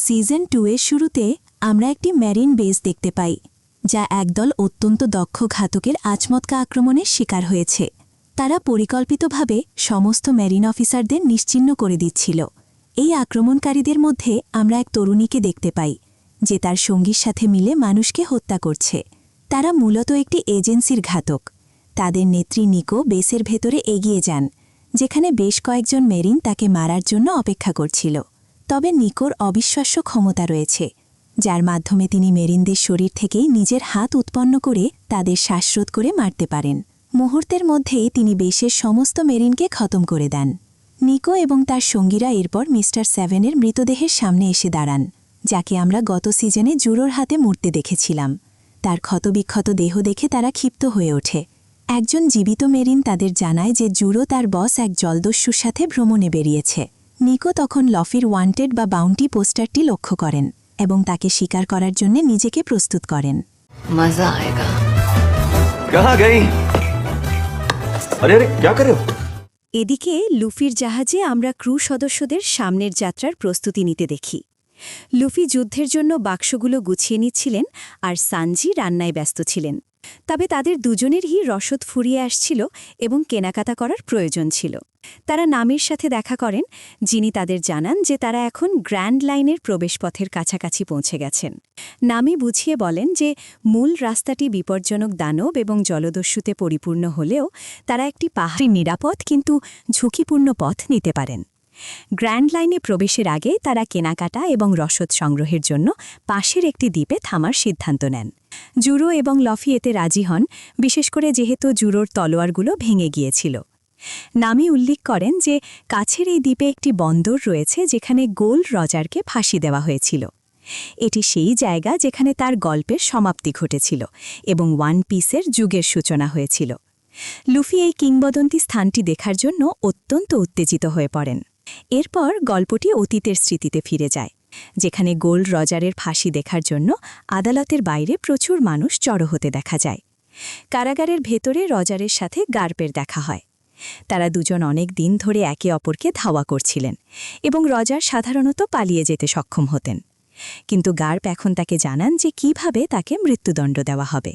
Season 2 এর শুরুতে আমরা একটি মেরিন বেস দেখতে পাই, যা একদল অত্যন্ত দক্ষ ঘাতকের আচমকা আক্রমণের শিকার হয়েছে। তারা পরিকল্পিতভাবে সমস্ত মেরিন অফিসারদের নিশ্চিহ্ন করে দিচ্ছিল। এই আক্রমণকারীদের মধ্যে আমরা এক তরুণীকে দেখতে পাই, যে তার সঙ্গীর সাথে মিলে মানুষকে হত্যা করছে। তারা মূলত একটি এজেন্সির ঘাতক। তাদের নেত্রী নিকো বেসের ভেতরে এগিয়ে যান, যেখানে বেশ কয়েকজন মেরিন তাকে মারার জন্য অপেক্ষা করছিল। তবে নিকোর অবিশ্বাস্য ক্ষমতা রয়েছে, যার মাধ্যমে তিনি মেরিনদের শরীর থেকেই নিজের হাত উৎপন্ন করে তাদের শ্বাসরোধ করে মারতে পারেন। মুহূর্তের মধ্যেই তিনি বেসের সমস্ত মেরিনকে খতম করে দেন। নিকো এবং তার সঙ্গীরা এরপর মিস্টার সেভেনের মৃতদেহের সামনে এসে দাঁড়ান, যাকে আমরা গত সিজনে জুরোর হাতে মরতে দেখেছিলাম। তার ক্ষতবিক্ষত দেহ দেখে তারা ক্ষিপ্ত হয়ে ওঠে। একজন জীবিত মেরিন তাদের জানায় যে জুরো তার বস এক জলদস্যুর সাথে ভ্রমণে বেরিয়েছে। নিকো তখন লফির ওয়ান্টেড বা বাউন্টি পোস্টারটি লক্ষ্য করেন এবং তাকে শিকার করার জন্য নিজেকে প্রস্তুত করেন। मजा आएगा। कहाँ गई? अरे अरे क्या कर रहे हो? এদিকে লুফির জাহাজে আমরা ক্রু সদস্যদের সামনের যাত্রার প্রস্তুতি নিতে দেখি। লুফি যুদ্ধের জন্য বাক্সগুলো গুছিয়ে নিচ্ছিলেন, আর সানজি রান্নায় ব্যস্ত ছিলেন। তবে তাদের দুজনেরই রসদ ফুরিয়ে আসছিল এবং কেনাকাটা করার প্রয়োজন ছিল। তারা নামির সাথে দেখা করেন, যিনি তাদের জানান যে তারা এখন গ্র্যান্ড লাইনের প্রবেশপথের কাছাকাছি পৌঁছে গেছেন। নামি বুঝিয়ে বলেন যে মূল রাস্তাটি বিপজ্জনক দানব এবং জলদস্যুতে পরিপূর্ণ হলেও তারা একটি পাহাড়ি নিরাপদ কিন্তু ঝুঁকিপূর্ণ পথ নিতে পারেন। গ্র্যান্ড লাইনে প্রবেশের আগে তারা কেনাকাটা এবং রসদ সংগ্রহের জন্য পাশের একটি দ্বীপে থামার সিদ্ধান্ত নেন। জুরো এবং লফি এতে রাজি হন, বিশেষ করে যেহেতু জুরোর তলোয়ারগুলো ভেঙে গিয়েছিল। নামি উল্লেখ করেন যে কাছের এই দ্বীপে একটি বন্দর রয়েছে, যেখানে গোল্ড রজারকে ফাঁসি দেওয়া হয়েছিল। এটি সেই জায়গা যেখানে তার গল্পের সমাপ্তি ঘটেছিল এবং ওয়ান পিসের যুগের সূচনা হয়েছিল। লুফি এই কিংবদন্তি স্থানটি দেখার জন্য অত্যন্ত উত্তেজিত হয়ে পড়েন। এরপর গল্পটি অতীতের স্মৃতিতে ফিরে যায়, যেখানে গোল্ড রজারের ফাঁসি দেখার জন্য আদালতের বাইরে প্রচুর মানুষ জড়ো হতে দেখা যায়। কারাগারের ভেতরে রজারের সাথে গার্পের দেখা হয়। তারা দুজন অনেক দিন ধরে একে অপরকে ধাওয়া করছিলেন এবং রজার সাধারণত পালিয়ে যেতে সক্ষম হতেন। কিন্তু গার্প এখন তাকে জানান যে কিভাবে তাকে মৃত্যুদণ্ড দেওয়া হবে।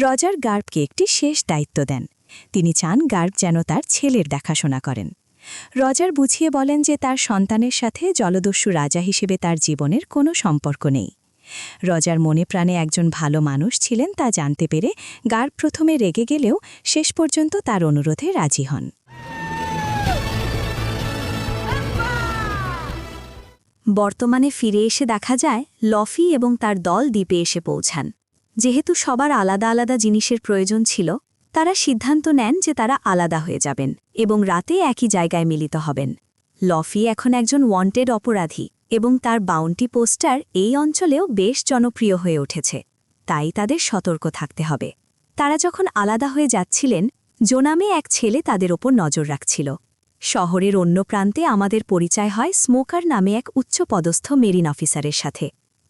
রজার গার্পকে একটি শেষ দায়িত্ব দেন। তিনি চান গার্প যেন তার ছেলের দেখাশোনা করেন। রজার বুঝিয়ে বলেন যে তার সন্তানের সাথে জলদস্যু রাজা হিসেবে তার জীবনের কোনো সম্পর্ক নেই। রজার মনে প্রাণে একজন ভালো মানুষ ছিলেন তা জানতে পেরে গার্প প্রথমে রেগে গেলেও শেষ পর্যন্ত তার অনুরোধে রাজি হন। বর্তমানে ফিরে এসে দেখা যায় লফি এবং তার দল দ্বীপে এসে পৌঁছান। যেহেতু সবার আলাদা আলাদা জিনিসের প্রয়োজন ছিল, তারা সিদ্ধান্ত নেন যে তারা আলাদা হয়ে যাবেন এবং রাতে একই জায়গায় মিলিত হবেন। লফি এখন একজন ওয়ান্টেড অপরাধী এবং তার বাউন্টি পোস্টার এই অঞ্চলেও বেশ জনপ্রিয় হয়ে উঠেছে, তাই তাদের সতর্ক থাকতে হবে। তারা যখন আলাদা হয়ে যাচ্ছিলেন, জোনামে এক ছেলে তাদের ওপর নজর রাখছিল। শহরের অন্য প্রান্তে আমাদের পরিচয় হয় স্মোকার নামে এক উচ্চপদস্থ মেরিন অফিসারের সাথে,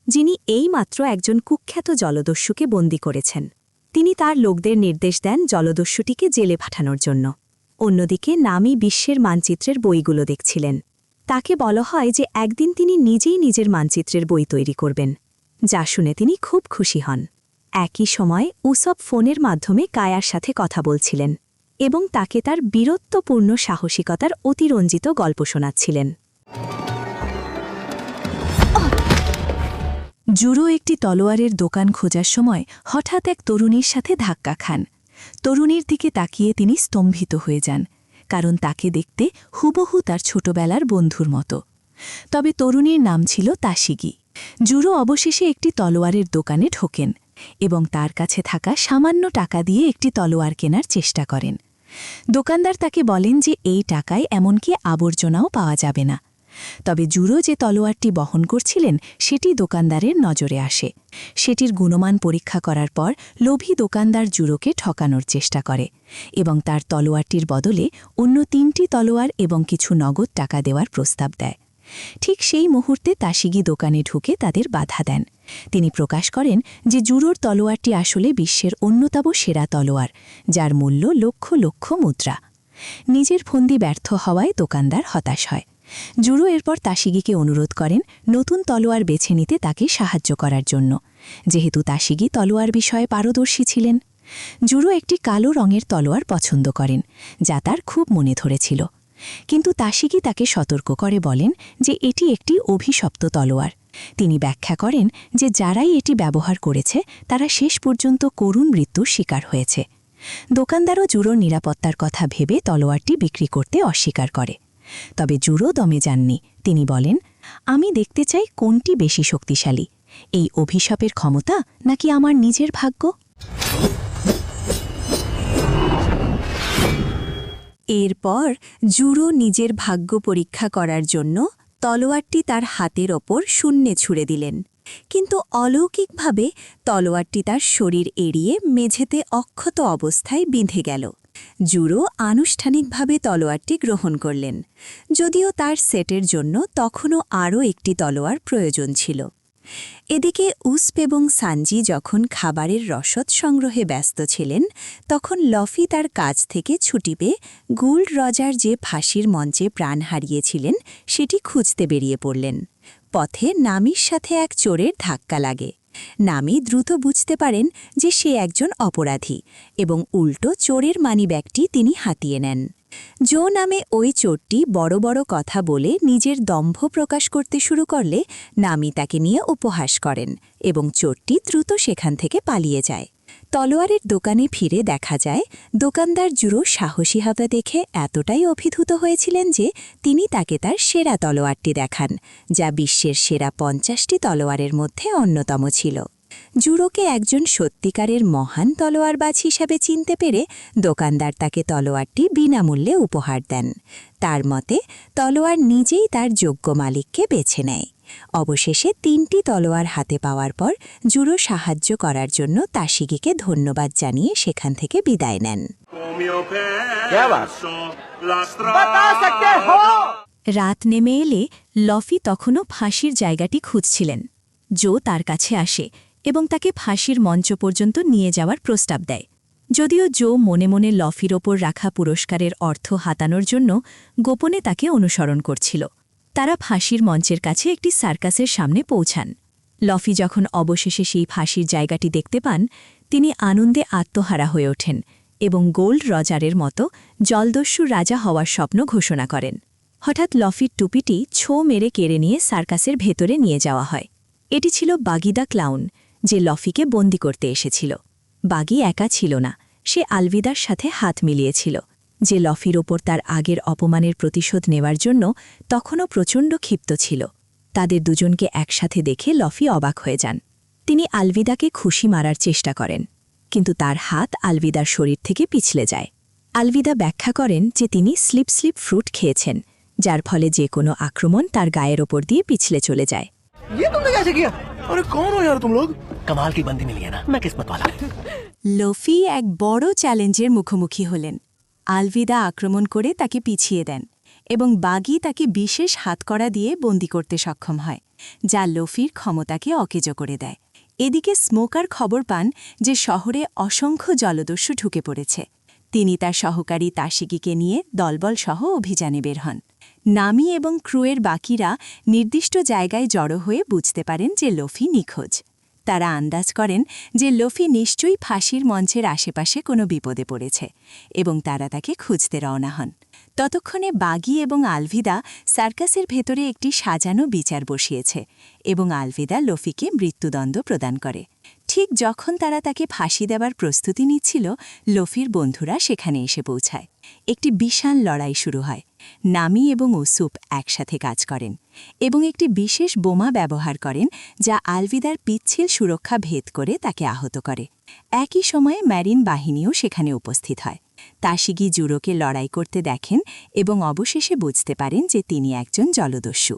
যিনি এইমাত্র একজন কুখ্যাত জলদস্যুকে বন্দী করেছেন। তিনি তার লোকদের নির্দেশ দেন জলদস্যুটিকে জেলে পাঠানোর জন্য। অন্যদিকে নামি বিশ্বের মানচিত্রের বইগুলো দেখছিলেন। তাকে বলা হয় যে একদিন তিনি নিজেই নিজের মানচিত্রের বই তৈরি করবেন, যা শুনে তিনি খুব খুশি হন। একই সময় উসব ফোনের মাধ্যমে কায়ার সাথে কথা বলছিলেন এবং তাকে তার বীরত্বপূর্ণ সাহসিকতার অতিরঞ্জিত গল্প শোনাচ্ছিলেন। জুরো একটি তলোয়ারের দোকান খোঁজার সময় হঠাৎ এক তরুণীর সাথে ধাক্কা খান। তরুণীর দিকে তাকিয়ে তিনি স্তম্ভিত হয়ে যান, কারণ তাকে দেখতে হুবহু তার ছোটবেলার বন্ধুর মতো। তবে তরুণীর নাম ছিল তাশিগি। জুরো অবশেষে একটি তলোয়ারের দোকানে ঢোকেন এবং তার কাছে থাকা সামান্য টাকা দিয়ে একটি তলোয়ার কেনার চেষ্টা করেন। দোকানদার তাকে বলেন যে এই টাকায় এমনকি আবর্জনাও পাওয়া যাবে না। তবে জুরো যে তলোয়ারটি বহন করছিলেন সেটি দোকানদারের নজরে আসে। সেটির গুণমান পরীক্ষা করার পর লোভী দোকানদার জুরোকে ঠকানোর চেষ্টা করে এবং তার তলোয়ারটির বদলে অন্য 3টি তলোয়ার এবং কিছু নগদ টাকা দেওয়ার প্রস্তাব দেয়। ঠিক সেই মুহূর্তে তাশিগি দোকানে ঢুকে তাদের বাধা দেন। তিনি প্রকাশ করেন যে জুরোর তলোয়ারটি আসলে বিশ্বের অন্যতম সেরা তলোয়ার, যার মূল্য লক্ষ লক্ষ মুদ্রা। নিজের ফন্দি ব্যর্থ হওয়ায় দোকানদার হতাশ হয়। জুরো এরপর তাশিগিকে অনুরোধ করেন নতুন তলোয়ার বেছে নিতে তাকে সাহায্য করার জন্য, যেহেতু তাশিগি তলোয়ার বিষয়ে পারদর্শী ছিলেন। জুরো একটি কালো রঙের তলোয়ার পছন্দ করেন, যা তার খুব মনে ধরেছিল। কিন্তু তাশিগি তাকে সতর্ক করে বলেন যে এটি একটি অভিশপ্ত তলোয়ার। তিনি ব্যাখ্যা করেন যে যারাই এটি ব্যবহার করেছে তারা শেষ পর্যন্ত করুণ মৃত্যুর শিকার হয়েছে। দোকানদারও জুরোর নিরাপত্তার কথা ভেবে তলোয়ারটি বিক্রি করতে অস্বীকার করে। তবে জুরো দমে যাননি। তিনি বলেন, আমি দেখতে চাই কোনটি বেশি শক্তিশালী, এই অভিশাপের ক্ষমতা নাকি আমার নিজের ভাগ্য। এরপর জুরো নিজের ভাগ্য পরীক্ষা করার জন্য তলোয়ারটি তার হাতের ওপর শূন্যে ছুঁড়ে দিলেন, কিন্তু অলৌকিকভাবে তলোয়ারটি তার শরীর এড়িয়ে মেঝেতে অক্ষত অবস্থায় বিঁধে গেল। জুরো আনুষ্ঠানিকভাবে তলোয়ারটি গ্রহণ করলেন, যদিও তার সেটের জন্য তখনও আরও একটি তলোয়ার প্রয়োজন ছিল। এদিকে উসপ এবং সানজি যখন খাবারের রসদ সংগ্রহে ব্যস্ত ছিলেন, তখন লফি তার কাজ থেকে ছুটি পেয়ে গোল্ড রজার যে ফাঁসির মঞ্চে প্রাণ হারিয়েছিলেন সেটি খুঁজতে বেরিয়ে পড়লেন। পথে নামির সাথে এক চোরের ধাক্কা লাগে। নামি দ্রুত বুঝতে পারেন যে সে একজন অপরাধী এবং উল্টো চোরের মানিব্যাগটি তিনি হাতিয়ে নেন। জো নামে ওই চোরটি বড় বড় কথা বলে নিজের দম্ভ প্রকাশ করতে শুরু করলে নামি তাকে নিয়ে উপহাস করেন এবং চোরটি দ্রুত সেখান থেকে পালিয়ে যায়। তলোয়ারের দোকানে ফিরে দেখা যায় দোকানদার জুরো সাহসী হওয়া দেখে এতটাই অভিভূত হয়েছিলেন যে তিনি তাকে তার সেরা তলোয়ারটি দেখান, যা বিশ্বের সেরা 50টি তলোয়ারের মধ্যে অন্যতম ছিল। জুরোকে একজন সত্যিকারের মহান তলোয়ারবাজ হিসাবে চিনতে পেরে দোকানদার তাকে তলোয়ারটি বিনামূল্যে উপহার দেন। তার মতে তলোয়ার নিজেই তার যোগ্য মালিককে বেছে নেয়। অবশেষে 3টি তলোয়ার হাতে পাওয়ার পর জুরো সাহায্য করার জন্য তাশিগিকে ধন্যবাদ জানিয়ে সেখান থেকে বিদায় নেন। রাত নেমে এলে লফি তখনও ফাঁসির জায়গাটি খুঁজছিলেন। জো তার কাছে আসে এবং তাকে ফাঁসির মঞ্চ পর্যন্ত নিয়ে যাওয়ার প্রস্তাব দেয়। যদিও জো মনে মনে লফির ওপর রাখা পুরস্কারের অর্থ হাতানোর জন্য গোপনে তাকে অনুসরণ করছিল। তারা ফাঁসির মঞ্চের কাছে একটি সার্কাসের সামনে পৌঁছান। লফি যখন অবশেষে সেই ফাঁসির জায়গাটি দেখতে পান, তিনি আনন্দে আত্মহারা হয়ে ওঠেন এবং গোল্ড রজারের মতো জলদস্যু রাজা হওয়ার স্বপ্ন ঘোষণা করেন। হঠাৎ লফির টুপিটি ছো মেরে কেড়ে নিয়ে সার্কাসের ভেতরে নিয়ে যাওয়া হয়। এটি ছিল বাগি দ্য ক্লাউন, যে লফিকে বন্দি করতে এসেছিল। বাগি একা ছিল না, সে আলভিদার সাথে হাত মিলিয়েছিল, যে লফির ওপর তার আগের অপমানের প্রতিশোধ নেওয়ার জন্য তখনও প্রচণ্ড ক্ষিপ্ত ছিল। তাদের দুজনকে একসাথে দেখে লফি অবাক হয়ে যান। তিনি আলভিদাকে খুশি মারার চেষ্টা করেন, কিন্তু তার হাত আলভিদার শরীর থেকে পিছলে যায়। আলভিদা ব্যাখ্যা করেন যে তিনি স্লিপ ফ্রুট খেয়েছেন, যার ফলে যে কোনো আক্রমণ তার গায়ের ওপর দিয়ে পিছলে চলে যায়। ये तुमने कैसे किया? अरे कौन हो यार तुम लोग? कमाल की बंदी मिली है ना, मैं किस्मत वाला। লফি এক বড় চ্যালেঞ্জের মুখোমুখি হলেন। আলভিদা আক্রমণ করে তাকে পিছিয়ে দেন এবং বাগি তাকে বিশেষ হাতকড়া দিয়ে বন্দি করতে সক্ষম হয়, যা লফির ক্ষমতাকে অকেজো করে দেয়। এদিকে স্মোকার খবর পান যে শহরে অসংখ্য জলদস্যু ঢুকে পড়েছে। তিনি তার সহকারী তাশিগিকে নিয়ে দলবলসহ অভিযানে বের হন। নামি এবং ক্রুয়ের বাকিরা নির্দিষ্ট জায়গায় জড়ো হয়ে বুঝতে পারেন যে লফি নিখোঁজ। তারা আন্দাজ করেন যে লফি নিশ্চয়ই ফাঁসির মঞ্চের আশেপাশে কোনো বিপদে পড়েছে এবং তারা তাকে খুঁজতে রওনা হন। ততক্ষণে বাগি এবং আলভিদা সার্কাসের ভেতরে একটি সাজানো বিচার বসিয়েছে এবং আলভিদা লফিকে মৃত্যুদণ্ড প্রদান করে। ঠিক যখন তারা তাকে ফাঁসি দেবার প্রস্তুতি নিচ্ছিল, লফির বন্ধুরা সেখানে এসে পৌঁছায়। একটি বিশাল লড়াই শুরু হয়। নামি এবং উসুপ একসাথে কাজ করেন এবং একটি বিশেষ বোমা ব্যবহার করেন, যা আলভিদার পিচ্ছিল সুরক্ষা ভেদ করে তাকে আহত করে। একই সময়ে ম্যারিন বাহিনীও সেখানে উপস্থিত হয়। তাশিগি জুরোকে লড়াই করতে দেখেন এবং অবশেষে বুঝতে পারেন যে তিনি একজন জলদস্যু।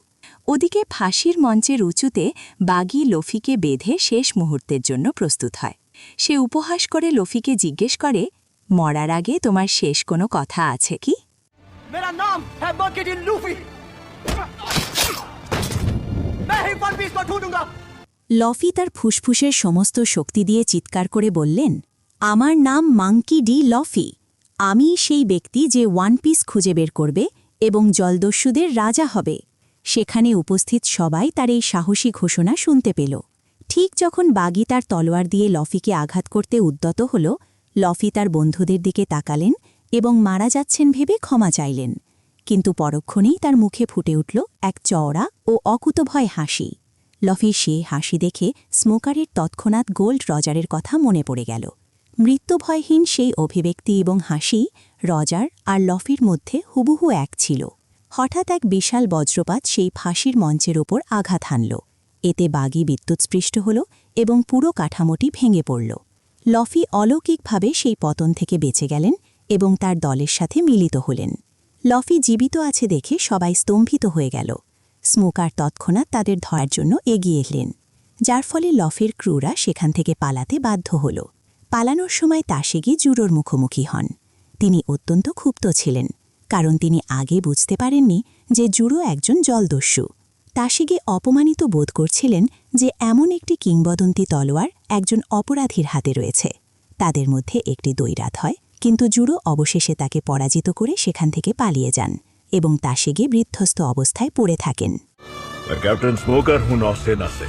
ওদিকে ফাঁসির মঞ্চের উঁচুতে বাগি লফিকে বেঁধে শেষ মুহূর্তের জন্য প্রস্তুত হয়। সে উপহাস করে লফিকে জিজ্ঞেস করে, মরার আগে তোমার শেষ কোনো কথা আছে কি? मेरा नाम है बकेटी लूफी। मैं ही वन पीस को ढूंढूंगा। লফি তার ফুসফুসের সমস্ত শক্তি দিয়ে চিৎকার করে বললেন, আমার নাম মাঙ্কি ডি লফি। আমি সেই ব্যক্তি যে ওয়ান পিস খুঁজে বের করবে এবং জলদস্যুদের রাজা হবে। সেখানে উপস্থিত সবাই তার এই সাহসী ঘোষণা শুনতে পেল। ঠিক যখন বাগি তার তলোয়ার দিয়ে লফিকে আঘাত করতে উদ্যত হল, লফি তার বন্ধুদের দিকে তাকালেন এবং মারা যাচ্ছেন ভেবে ক্ষমা চাইলেন। কিন্তু পরক্ষণেই তার মুখে ফুটে উঠল এক চওড়া ও অকুতভয় হাসি। লফির সে হাসি দেখে স্মোকারের তৎক্ষণাৎ গোল্ড রজারের কথা মনে পড়ে গেল। মৃত্যুভয়হীন সেই অভিব্যক্তি এবং হাসি রজার আর লফির মধ্যে হুবহু এক ছিল। হঠাৎ এক বিশাল বজ্রপাত সেই ফাঁসির মঞ্চের ওপর আঘাত হানল। এতে বাগি বিদ্যুৎস্পৃষ্ট হল এবং পুরো কাঠামোটি ভেঙে পড়ল। লফি অলৌকিকভাবে সেই পতন থেকে বেঁচে গেলেন এবং তার দলের সাথে মিলিত হলেন। লফি জীবিত আছে দেখে সবাই স্তম্ভিত হয়ে গেল। স্মোকার তৎক্ষণাৎ তাদের ধরার জন্য এগিয়ে এলেন, যার ফলে লফির ক্রুরা সেখান থেকে পালাতে বাধ্য হল। পালানোর সময় তাসেগি জুরোর মুখোমুখি হন। তিনি অত্যন্ত ক্ষুব্ধ ছিলেন, কারণ তিনি আগে বুঝতে পারেননি যে জুরো একজন জলদস্যু। তাসেগি অপমানিত বোধ করছিলেন যে এমন একটি কিংবদন্তি তলোয়ার একজন অপরাধীর হাতে রয়েছে। তাদের মধ্যে একটি দ্বৈরাত হয়, কিন্তু জুরো অবশেষে তাকে পরাজিত করে সেখান থেকে পালিয়ে যান এবং তাসেগি বিধ্বস্ত অবস্থায় পড়ে থাকেন। ক্যাপ্টেন স্মোকার হুঁ নৌসেনা সে।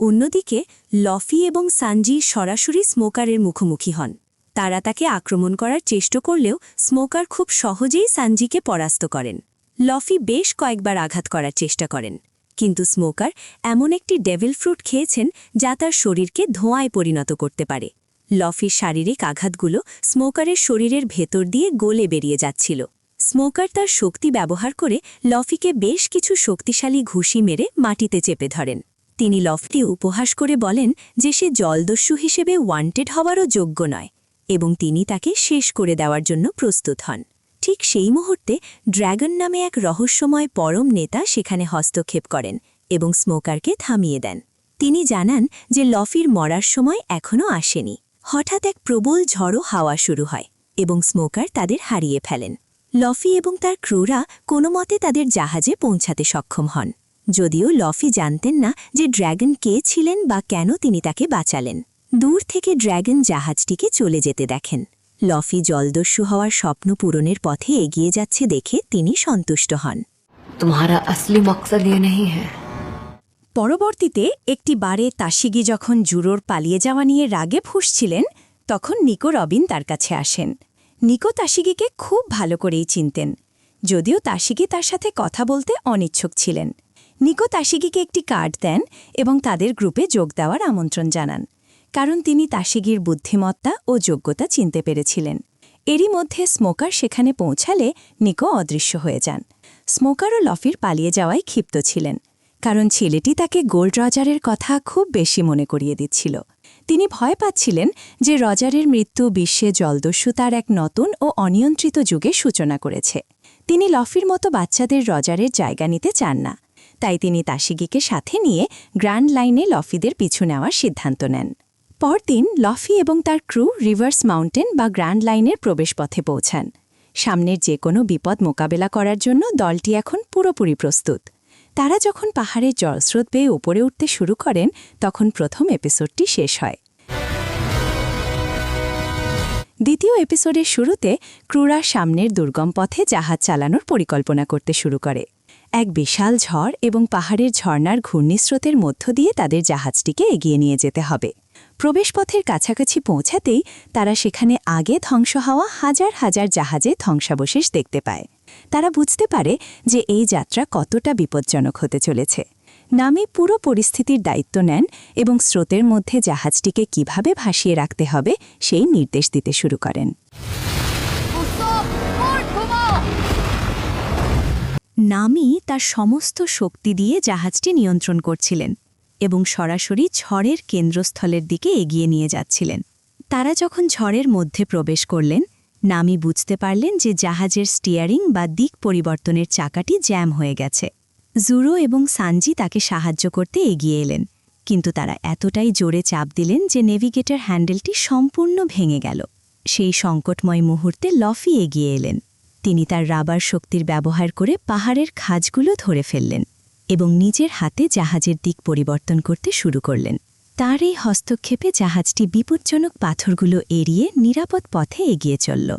অন্যদিকে লফি এবং সানজি সরাসরি স্মোকারের মুখোমুখি হন। তারা তাকে আক্রমণ করার চেষ্টা করলেও স্মোকার খুব সহজেই সানজিকে পরাস্ত করেন। লফি বেশ কয়েকবার আঘাত করার চেষ্টা করেন, কিন্তু স্মোকার এমন একটি ডেভিল ফ্রুট খেয়েছেন যা তার শরীরকে ধোঁয়ায় পরিণত করতে পারে। লফির শারীরিক আঘাতগুলো স্মোকারের শরীরের ভেতর দিয়ে গলে বেরিয়ে যাচ্ছিল। স্মোকার তার শক্তি ব্যবহার করে লফিকে বেশ কিছু শক্তিশালী ঘুষি মেরে মাটিতে চেপে ধরেন। তিনি লফকে উপহাস করে বলেন যে সে জলদস্যু হিসেবে ওয়ান্টেড হওয়ারও যোগ্য নয় এবং তিনি তাকে শেষ করে দেওয়ার জন্য প্রস্তুত হন। ঠিক সেই মুহূর্তে ড্র্যাগন নামে এক রহস্যময় পরম নেতা সেখানে হস্তক্ষেপ করেন এবং স্মোকারকে থামিয়ে দেন। তিনি জানান যে লফির মরার সময় এখনও আসেনি। হঠাৎ এক প্রবল ঝড়ো হাওয়া শুরু হয় এবং স্মোকার তাদের হারিয়ে ফেলেন। লফি এবং তার ক্রুরা কোনো মতে তাদের জাহাজে পৌঁছাতে সক্ষম হন, যদিও লফি জানতেন না যে ড্র্যাগন কে ছিলেন বা কেন তিনি তাকে বাঁচালেন। দূর থেকে ড্র্যাগন জাহাজটিকে চলে যেতে দেখেন। লফি জলদস্যু হওয়ার স্বপ্ন পূরণের পথে এগিয়ে যাচ্ছে দেখে তিনি সন্তুষ্ট হন। तुम्हारा असली मकसद ये नहीं है। পরবর্তীতে একটি বারে তাসেগি যখন জুরোর পালিয়ে যাওয়া নিয়ে রাগে ফুঁসছিলেন, তখন নিকো রবিন তার কাছে আসেন। নিকো তাসেগিকে খুব ভালো করেই চিনতেন, যদিও তাসেগি তার সাথে কথা বলতে অনিচ্ছুক ছিলেন। নিকো তাসেগিকে একটি কার্ড দেন এবং তাদের গ্রুপে যোগ দেওয়ার আমন্ত্রণ জানান, কারণ তিনি তাসেগির বুদ্ধিমত্তা ও যোগ্যতা চিনতে পেরেছিলেন। এরই মধ্যে স্মোকার সেখানে পৌঁছালে নিকো অদৃশ্য হয়ে যান। স্মোকারও লফির পালিয়ে যাওয়ায় ক্ষিপ্ত ছিলেন, কারণ ছেলেটি তাকে গোল্ড রজারের কথা খুব বেশি মনে করিয়ে দিচ্ছিল। তিনি ভয় পাচ্ছিলেন যে রজারের মৃত্যু বিশ্বে জলদস্যুতার এক নতুন ও অনিয়ন্ত্রিত যুগের সূচনা করেছে। তিনি লফির মতো বাচ্চাদের রজারের জায়গা নিতে চান না, তাই তিনি তাসেগিকে সাথে নিয়ে গ্র্যান্ড লাইনে লফিদের পিছু নেওয়ার সিদ্ধান্ত নেন। পরদিন লফি এবং তার ক্রু রিভার্স মাউন্টেন বা গ্র্যান্ড লাইনের প্রবেশপথে পৌঁছান। সামনের যে কোনো বিপদ মোকাবেলা করার জন্য দলটি এখন পুরোপুরি প্রস্তুত। তারা যখন পাহাড়ের জলস্রোত বেয়ে উপরে উঠতে শুরু করেন, তখন প্রথম এপিসোডটি শেষ হয়। দ্বিতীয় এপিসোডের শুরুতে ক্রুরা সামনের দুর্গম পথে জাহাজ চালানোর পরিকল্পনা করতে শুরু করে। এক বিশাল ঝড় এবং পাহাড়ের ঝর্ণার ঘূর্ণিস্রোতের মধ্য দিয়ে তাদের জাহাজটিকে এগিয়ে নিয়ে যেতে হবে। প্রবেশপথের কাছাকাছি পৌঁছাতেই তারা সেখানে আগে ধ্বংস হওয়া হাজার হাজার জাহাজে ধ্বংসাবশেষ দেখতে পায়। তারা বুঝতে পারে যে এই যাত্রা কতটা বিপজ্জনক হতে চলেছে। নামি পুরো পরিস্থিতির দায়িত্ব নেন এবং স্রোতের মধ্যে জাহাজটিকে কিভাবে ভাসিয়ে রাখতে হবে সেই নির্দেশ দিতে শুরু করেন। নামি তার সমস্ত শক্তি দিয়ে জাহাজটি নিয়ন্ত্রণ করছিলেন এবং সরাসরি ঝড়ের কেন্দ্রস্থলের দিকে এগিয়ে নিয়ে যাচ্ছিলেন। তারা যখন ঝড়ের মধ্যে প্রবেশ করলেন, নামি বুঝতে পারলেন যে জাহাজের স্টিয়ারিং বা দিক পরিবর্তনের চাকাটি জ্যাম হয়ে গেছে। জুরো এবং সানজি তাকে সাহায্য করতে এগিয়ে এলেন, কিন্তু তারা এতটাই জোরে চাপ দিলেন যে নেভিগেটর হ্যান্ডেলটি সম্পূর্ণ ভেঙে গেল। সেই সংকটময় মুহূর্তে লফি এগিয়ে এলেন। তিনি তার রাবার শক্তির ব্যবহার করে পাহাড়ের খাঁজগুলো ধরে ফেললেন এবং নিজের হাতে জাহাজের দিক পরিবর্তন করতে শুরু করলেন। তার এই হস্তক্ষেপে জাহাজটি বিপজ্জনক পাথরগুলো এড়িয়ে নিরাপদ পথে এগিয়ে চলল।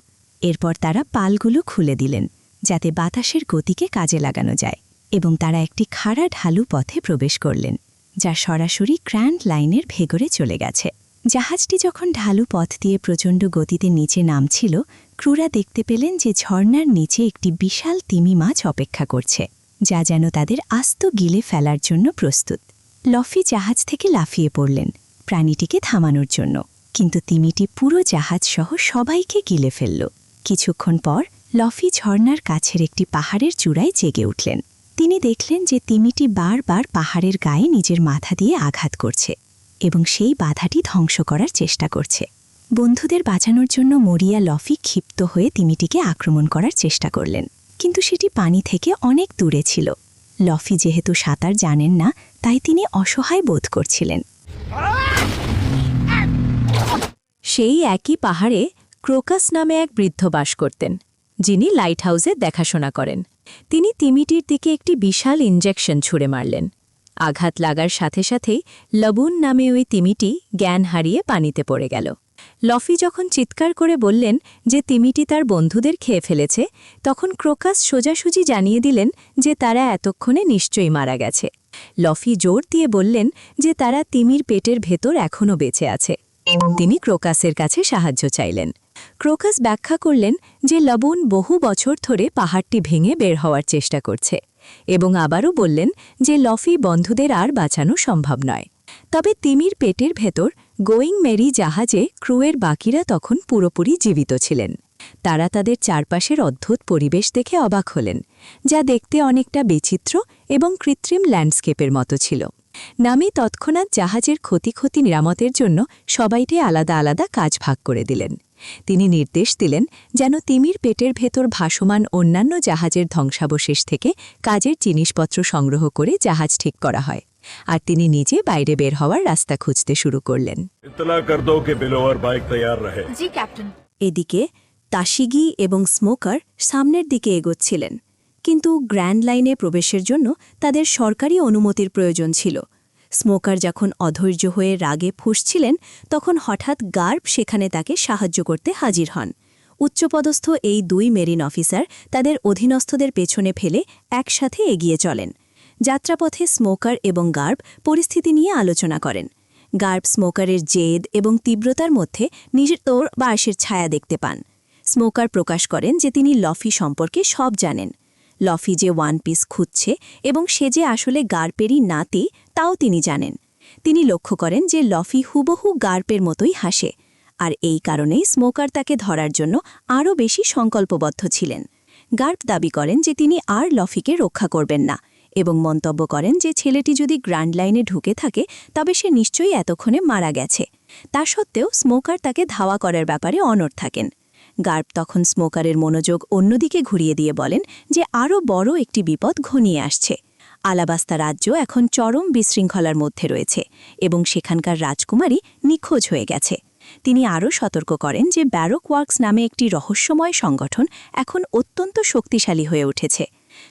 এরপর তারা পালগুলো খুলে দিলেন, যাতে বাতাসের গতিকে কাজে লাগানো যায়, এবং তারা একটি খাড়া ঢালু পথে প্রবেশ করলেন, যা সরাসরি গ্র্যান্ড লাইনের ভেতরে চলে গেছে। জাহাজটি যখন ঢালু পথ দিয়ে প্রচণ্ড গতিতে নিচে নামছিল, ক্রুরা দেখতে পেলেন যে ঝর্ণার নিচে একটি বিশাল তিমি মাছ অপেক্ষা করছে, যা যেন তাদের আস্ত গিলে ফেলার জন্য প্রস্তুত। লফি জাহাজ থেকে লাফিয়ে পড়লেন প্রাণীটিকে থামানোর জন্য, কিন্তু তিমিটি পুরো জাহাজ সহ সবাইকে গিলে ফেলল। কিছুক্ষণ পর লফি ঝর্ণার কাছের একটি পাহাড়ের চূড়ায় জেগে উঠলেন। তিনি দেখলেন যে তিমিটি বারবার পাহাড়ের গায়ে নিজের মাথা দিয়ে আঘাত করছে এবং সেই বাধাটি ধ্বংস করার চেষ্টা করছে। বন্ধুদের বাঁচানোর জন্য মরিয়া লফি ক্ষিপ্ত হয়ে তিমিটিকে আক্রমণ করার চেষ্টা করলেন, কিন্তু সেটি পানি থেকে অনেক দূরে ছিল। লফি যেহেতু সাঁতার জানেন না, তাই তিনি অসহায় বোধ করছিলেন। সেই একই পাহাড়ে ক্রোকাস নামে এক বৃদ্ধ বাস করতেন, যিনি লাইট হাউসের দেখাশোনা করেন। তিনি তিমিটির দিকে একটি বিশাল ইনজেকশন ছুঁড়ে মারলেন। আঘাত লাগার সাথে সাথেই লবুন নামে ওই তিমিটি জ্ঞান হারিয়ে পানিতে পড়ে গেল। লফি যখন চিৎকার করে বললেন যে তিমিটি তার বন্ধুদের খেয়ে ফেলেছে, তখন ক্রোকাস সোজাসুজি জানিয়ে দিলেন যে তারা এতক্ষণে নিশ্চয়ই মারা গেছে। লফি জোর দিয়ে বললেন যে তারা তিমির পেটের ভেতর এখনও বেঁচে আছে। তিনি ক্রোকাসের কাছে সাহায্য চাইলেন। ক্রোকাস ব্যাখ্যা করলেন যে লবণ বহু বছর ধরে পাহাড়টি ভেঙে বের হওয়ার চেষ্টা করছে, এবং আবারও বললেন যে লফি বন্ধুদের আর বাঁচানো সম্ভব নয়। তবে তিমির পেটের ভেতর গোয়িং মেরি জাহাজে ক্রুয়ের বাকিরা তখন পুরোপুরি জীবিত ছিলেন। তারা তাদের চারপাশের অদ্ভুত পরিবেশ দেখে অবাক হলেন, যা দেখতে অনেকটা বিচিত্র এবং কৃত্রিম ল্যান্ডস্কেপের মতো ছিল। নামি তৎক্ষণাৎ জাহাজের ক্ষতি নিরামতের জন্য সবাইকে আলাদা আলাদা কাজ ভাগ করে দিলেন। তিনি নির্দেশ দিলেন যেন তিমির পেটের ভেতর ভাসমান অন্যান্য জাহাজের ধ্বংসাবশেষ থেকে কাজের জিনিসপত্র সংগ্রহ করে জাহাজ ঠিক করা হয়, আর তিনি নিজে বাইরে বের হওয়ার রাস্তা খুঁজতে শুরু করলেন। इत्तला कर दो कि बिलोवर बाइक तैयार रहे। जी कैप्टन। এদিকে তাশিগি এবং স্মোকার সামনের দিকে এগোচ্ছিলেন, কিন্তু গ্র্যান্ড লাইনে প্রবেশের জন্য তাদের সরকারি অনুমতির প্রয়োজন ছিল। স্মোকার যখন অধৈর্য হয়ে রাগে ফুঁসছিলেন, তখন হঠাৎ গার্ব সেখানে তাকে সাহায্য করতে হাজির হন। উচ্চপদস্থ এই দুই মেরিন অফিসার তাদের অধীনস্থদের পেছনে ফেলে একসাথে এগিয়ে চলেন। যাত্রাপথে স্মোকার এবং গার্ব পরিস্থিতি নিয়ে আলোচনা করেন। গার্ব স্মোকারের জেদ এবং তীব্রতার মধ্যে নিজের তোর বাঁশের ছায়া দেখতে পান। স্মোকার প্রকাশ করেন যে তিনি লফি সম্পর্কে সব জানেন। লফি যে ওয়ান পিস খুঁজছে এবং সে যে আসলে গার্পেরই নাতি, তাও তিনি জানেন। তিনি লক্ষ্য করেন যে লফি হুবহু গার্পের মতোই হাসে, আর এই কারণেই স্মোকার তাকে ধরার জন্য আরও বেশি সংকল্পবদ্ধ ছিলেন। গার্প দাবি করেন যে তিনি আর লফিকে রক্ষা করবেন না, এবং মন্তব্য করেন যে ছেলেটি যদি গ্র্যান্ড লাইনে ঢুকে থাকে তবে সে নিশ্চয়ই এতক্ষণে মারা গেছে। তা সত্ত্বেও স্মোকার তাকে ধাওয়া করার ব্যাপারে অনড় থাকেন। গার্প তখন স্মোকারের মনোযোগ অন্যদিকে ঘুরিয়ে দিয়ে বলেন যে আরও বড় একটি বিপদ ঘনিয়ে আসছে। আলাবাস্তা রাজ্য এখন চরম বিশৃঙ্খলার মধ্যে রয়েছে এবং সেখানকার রাজকুমারী নিখোঁজ হয়ে গেছে। তিনি আরও সতর্ক করেন যে ব্যারোক ওয়ার্কস নামে একটি রহস্যময় সংগঠন এখন অত্যন্ত শক্তিশালী হয়ে উঠেছে।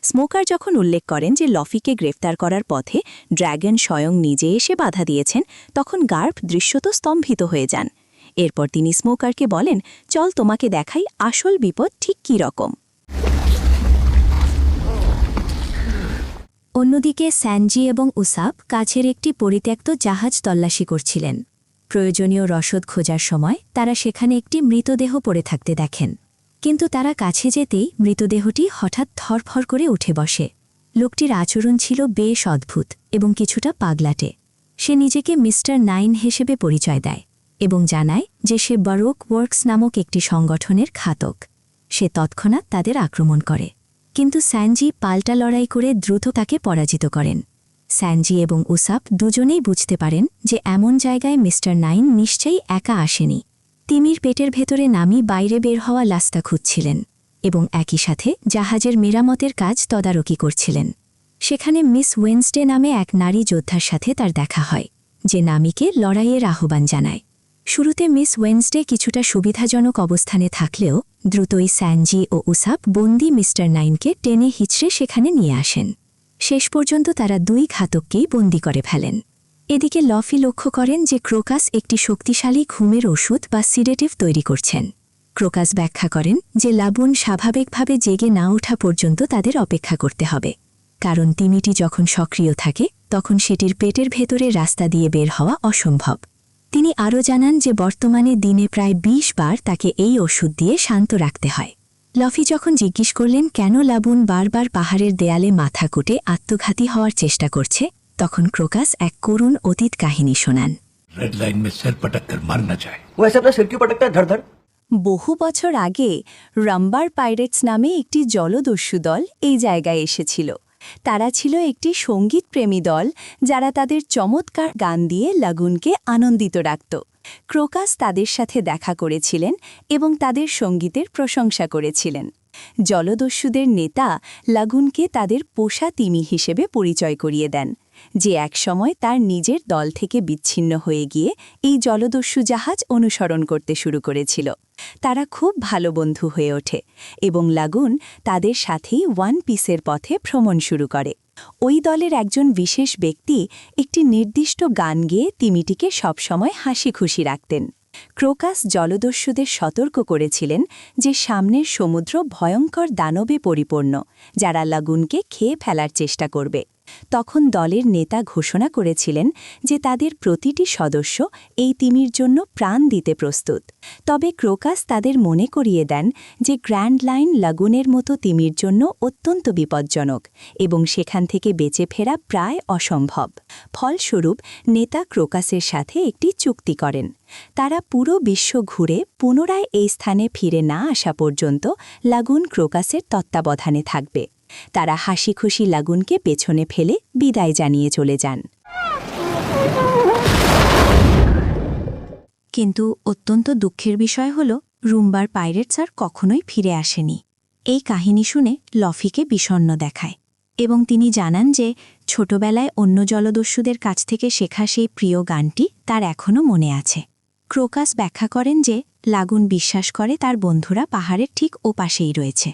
স্মোকার যখন উল্লেখ করেন যে লফিকে গ্রেফতার করার পথে ড্র্যাগন স্বয়ং নিজে এসে বাধা দিয়েছেন, তখন গার্প দৃশ্যত স্তম্ভিত হয়ে যান। এরপর তিনি স্মোকারকে বলেন, চল তোমাকে দেখাই আসল বিপদ ঠিক কী রকম। অন্যদিকে স্যানজি এবং উসাপ কাছের একটি পরিত্যক্ত জাহাজ তল্লাশি করছিলেন। প্রয়োজনীয় রসদ খোঁজার সময় তারা সেখানে একটি মৃতদেহ পড়ে থাকতে দেখেন, কিন্তু তারা কাছে যেতেই মৃতদেহটি হঠাৎ ধরফর করে উঠে বসে। লোকটির আচরণ ছিল বেশ অদ্ভুত এবং কিছুটা পাগলাটে। সে নিজেকে মিস্টার নাইন হিসেবে পরিচয় দেয় এবং জানায় যে সে ব্যারোক ওয়ার্কস নামক একটি সংগঠনের ঘাতক। সে তৎক্ষণাৎ তাদের আক্রমণ করে, কিন্তু স্যানজি পাল্টা লড়াই করে দ্রুত তাকে পরাজিত করেন। স্যানজি এবং উসাপ দুজনেই বুঝতে পারেন যে এমন জায়গায় মিস্টার নাইন নিশ্চয়ই একা আসেনি। তিমির পেটের ভেতরে নামি বাইরে বের হওয়া লাস্তা খুঁজছিলেন এবং একই সাথে জাহাজের মেরামতের কাজ তদারকি করছিলেন। সেখানে মিস ওয়েন্সডে নামে এক নারী যোদ্ধার সাথে তার দেখা হয়, যে নামিকে লড়াইয়ের আহ্বান জানায়। শুরুতে মিস ওয়েন্সডে কিছুটা সুবিধাজনক অবস্থানে থাকলেও দ্রুতই স্যানজি ও উসাপ বন্দি মিস্টার নাইনকে টেনে হিচড়ে সেখানে নিয়ে আসেন। শেষ পর্যন্ত তারা দুই ঘাতককেই বন্দি করে ফেলেন। এদিকে লফি লক্ষ্য করেন যে ক্রোকাস একটি শক্তিশালী ঘুমের ওষুধ বা সিডেটিভ তৈরি করছেন। ক্রোকাস ব্যাখ্যা করেন যে লাবুন স্বাভাবিকভাবে জেগে না ওঠা পর্যন্ত তাদের অপেক্ষা করতে হবে, কারণ তিমিটি যখন সক্রিয় থাকে তখন সেটির পেটের ভেতরে রাস্তা দিয়ে বের হওয়া অসম্ভব। তিনি আরও জানান যে বর্তমানে দিনে প্রায় ২০ বার তাকে এই ওষুধ দিয়ে শান্ত রাখতে হয়। লফি যখন জিজ্ঞেস করলেন কেন লাবুন বারবার পাহাড়ের দেয়ালে মাথা কুটে আত্মঘাতী হওয়ার চেষ্টা করছে, তখন ক্রোকাস এক করুণ অতীত কাহিনী শোনান। रेड लाइन में सिर पटक कर मरना चाहे। वो ऐसे अपना सिर क्यों पटकता है धड़ धड़? বহু বছর আগে রাম্বার পাইরেটস নামে একটি জলদস্যু দল এই জায়গায় এসেছিল। তারা ছিল একটি সঙ্গীতপ্রেমী দল যারা তাদের চমৎকার গান দিয়ে লাগুনকে আনন্দিত রাখত। ক্রোকাস তাদের সাথে দেখা করেছিলেন এবং তাদের সঙ্গীতের প্রশংসা করেছিলেন। জলদস্যুদের নেতা লাগুনকে তাদের পোষা তিমি হিসেবে পরিচয় করিয়ে দেন, যে একসময় তার নিজের দল থেকে বিচ্ছিন্ন হয়ে গিয়ে এই জলদস্যু জাহাজ অনুসরণ করতে শুরু করেছিল। তারা খুব ভালো বন্ধু হয়ে ওঠে এবং লাগুন তাদের সাথেই ওয়ান পিসের পথে ভ্রমণ শুরু করে। ওই দলের একজন বিশেষ ব্যক্তি একটি নির্দিষ্ট গান গেয়ে তিমিটিকে সবসময় হাসি খুশি রাখতেন। ক্রোকাস জলদস্যুদের সতর্ক করেছিলেন যে সামনের সমুদ্র ভয়ঙ্কর দানবে পরিপূর্ণ, যারা লাগুনকে খেয়ে ফেলার চেষ্টা করবে। তখন দলের নেতা ঘোষণা করেছিলেন যে তাদের প্রতিটি সদস্য এই তিমির জন্য প্রাণ দিতে প্রস্তুত। তবে ক্রোকাস তাদের মনে করিয়ে দেন যে গ্র্যান্ড লাইন লাগুনের মতো তিমির জন্য অত্যন্ত বিপজ্জনক এবং সেখান থেকে বেঁচে ফেরা প্রায় অসম্ভব। ফলস্বরূপ নেতা ক্রোকাসের সাথে একটি চুক্তি করেন। তারা পুরো বিশ্ব ঘুরে পুনরায় এই স্থানে ফিরে না আসা পর্যন্ত লাগুন ক্রোকাসের তত্ত্বাবধানে থাকবে। তারা হাসি খুশি লাগুনকে পেছনে ফেলে বিদায় জানিয়ে চলে যান। কিন্তু অত্যন্ত দুঃখের বিষয় হল রুম্বার পাইরেটস আর কখনোই ফিরে আসেনি। এই কাহিনী শুনে লফিকে বিষণ্ণ দেখায় এবং তিনি জানান যে ছোটবেলায় অন্য জলদস্যুদের কাছ থেকে শেখা সেই প্রিয় গানটি তার এখনও মনে আছে। ক্রোকাস ব্যাখ্যা করেন যে লাগুন বিশ্বাস করে তার বন্ধুরা পাহাড়ের ঠিক ওপাশেই রয়েছে,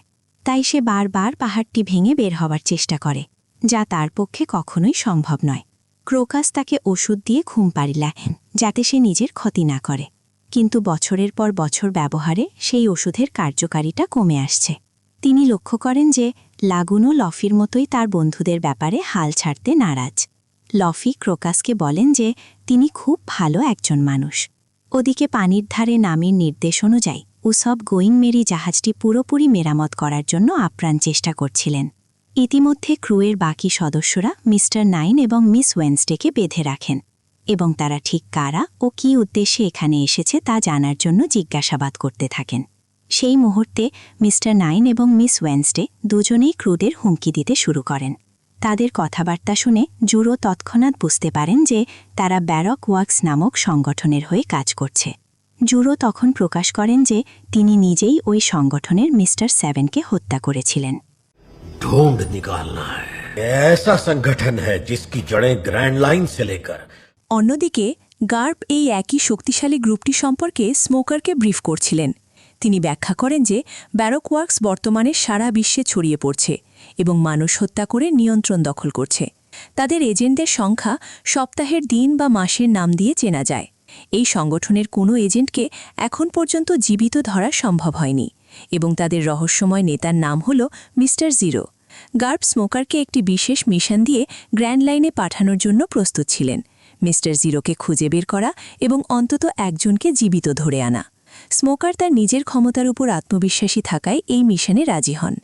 তাই সে বারবার পাহাড়টি ভেঙে বের হওয়ার চেষ্টা করে, যা তার পক্ষে কখনোই সম্ভব নয়। ক্রোকাস তাকে ওষুধ দিয়ে ঘুম পাড়িয়ে যাতে সে নিজের ক্ষতি না করে, কিন্তু বছরের পর বছর ব্যবহারে সেই ওষুধের কার্যকারিতা কমে আসছে। তিনি লক্ষ্য করেন যে লাগুনও লফির মতোই তার বন্ধুদের ব্যাপারে হাল ছাড়তে নারাজ। লফি ক্রোকাসকে বলেন যে তিনি খুব ভালো একজন মানুষ। ওদিকে পানির ধারে নামের নির্দেশ অনুযায়ী উসব গোয়িং মেরি জাহাজটি পুরোপুরি মেরামত করার জন্য আপ্রাণ চেষ্টা করছিলেন। ইতিমধ্যে ক্রুয়ের বাকি সদস্যরা মিস্টার নাইন এবং মিস ওয়েন্সডেকে বেঁধে রাখেন এবং তারা ঠিক কারা ও কী উদ্দেশ্যে এখানে এসেছে তা জানার জন্য জিজ্ঞাসাবাদ করতে থাকেন। সেই মুহূর্তে মিস্টার নাইন এবং মিস ওয়েন্সডে দুজনেই ক্রুদের হুমকি দিতে শুরু করেন। তাদের কথাবার্তা শুনে জুরো তৎক্ষণাৎ বুঝতে পারেন যে তারা ব্যারক ওয়ার্কস নামক সংগঠনের হয়ে কাজ করছে। জুরো তখন প্রকাশ করেন যে তিনি নিজেই ওই সংগঠনের মিস্টার সেভেনকে হত্যা করেছিলেন। ढूंढ निकालना है ऐसा संगठन है जिसकी जड़ें ग्रैंड लाइन से लेकर। অন্যদিকে গার্প এই একই শক্তিশালী গ্রুপটি সম্পর্কে স্মোকারকে ব্রিফ করছিলেন। তিনি ব্যাখ্যা করেন যে ব্যারক ওয়ার্কস বর্তমানে সারা বিশ্বে ছড়িয়ে পড়ছে এবং মানুষ হত্যা করে নিয়ন্ত্রণ দখল করছে। তাদের এজেন্টদের সংখ্যা সপ্তাহের দিন বা মাসের নাম দিয়ে চেনা যায়। এই সংগঠনের কোনো এজেন্টকে এখন পর্যন্ত জীবিত ধরা সম্ভব হয়নি এবং তাদের রহস্যময় নেতার নাম হল মিস্টার জিরো। গার্প স্মোকারকে একটি বিশেষ মিশন দিয়ে গ্র্যান্ড লাইনে পাঠানোর জন্য প্রস্তুত ছিলেন, মিস্টার জিরোকে খুঁজে বের করা এবং অন্তত একজনকে জীবিত ধরে আনা। স্মোকার তার নিজের ক্ষমতার উপর আত্মবিশ্বাসী থাকায় এই মিশনে রাজি হন।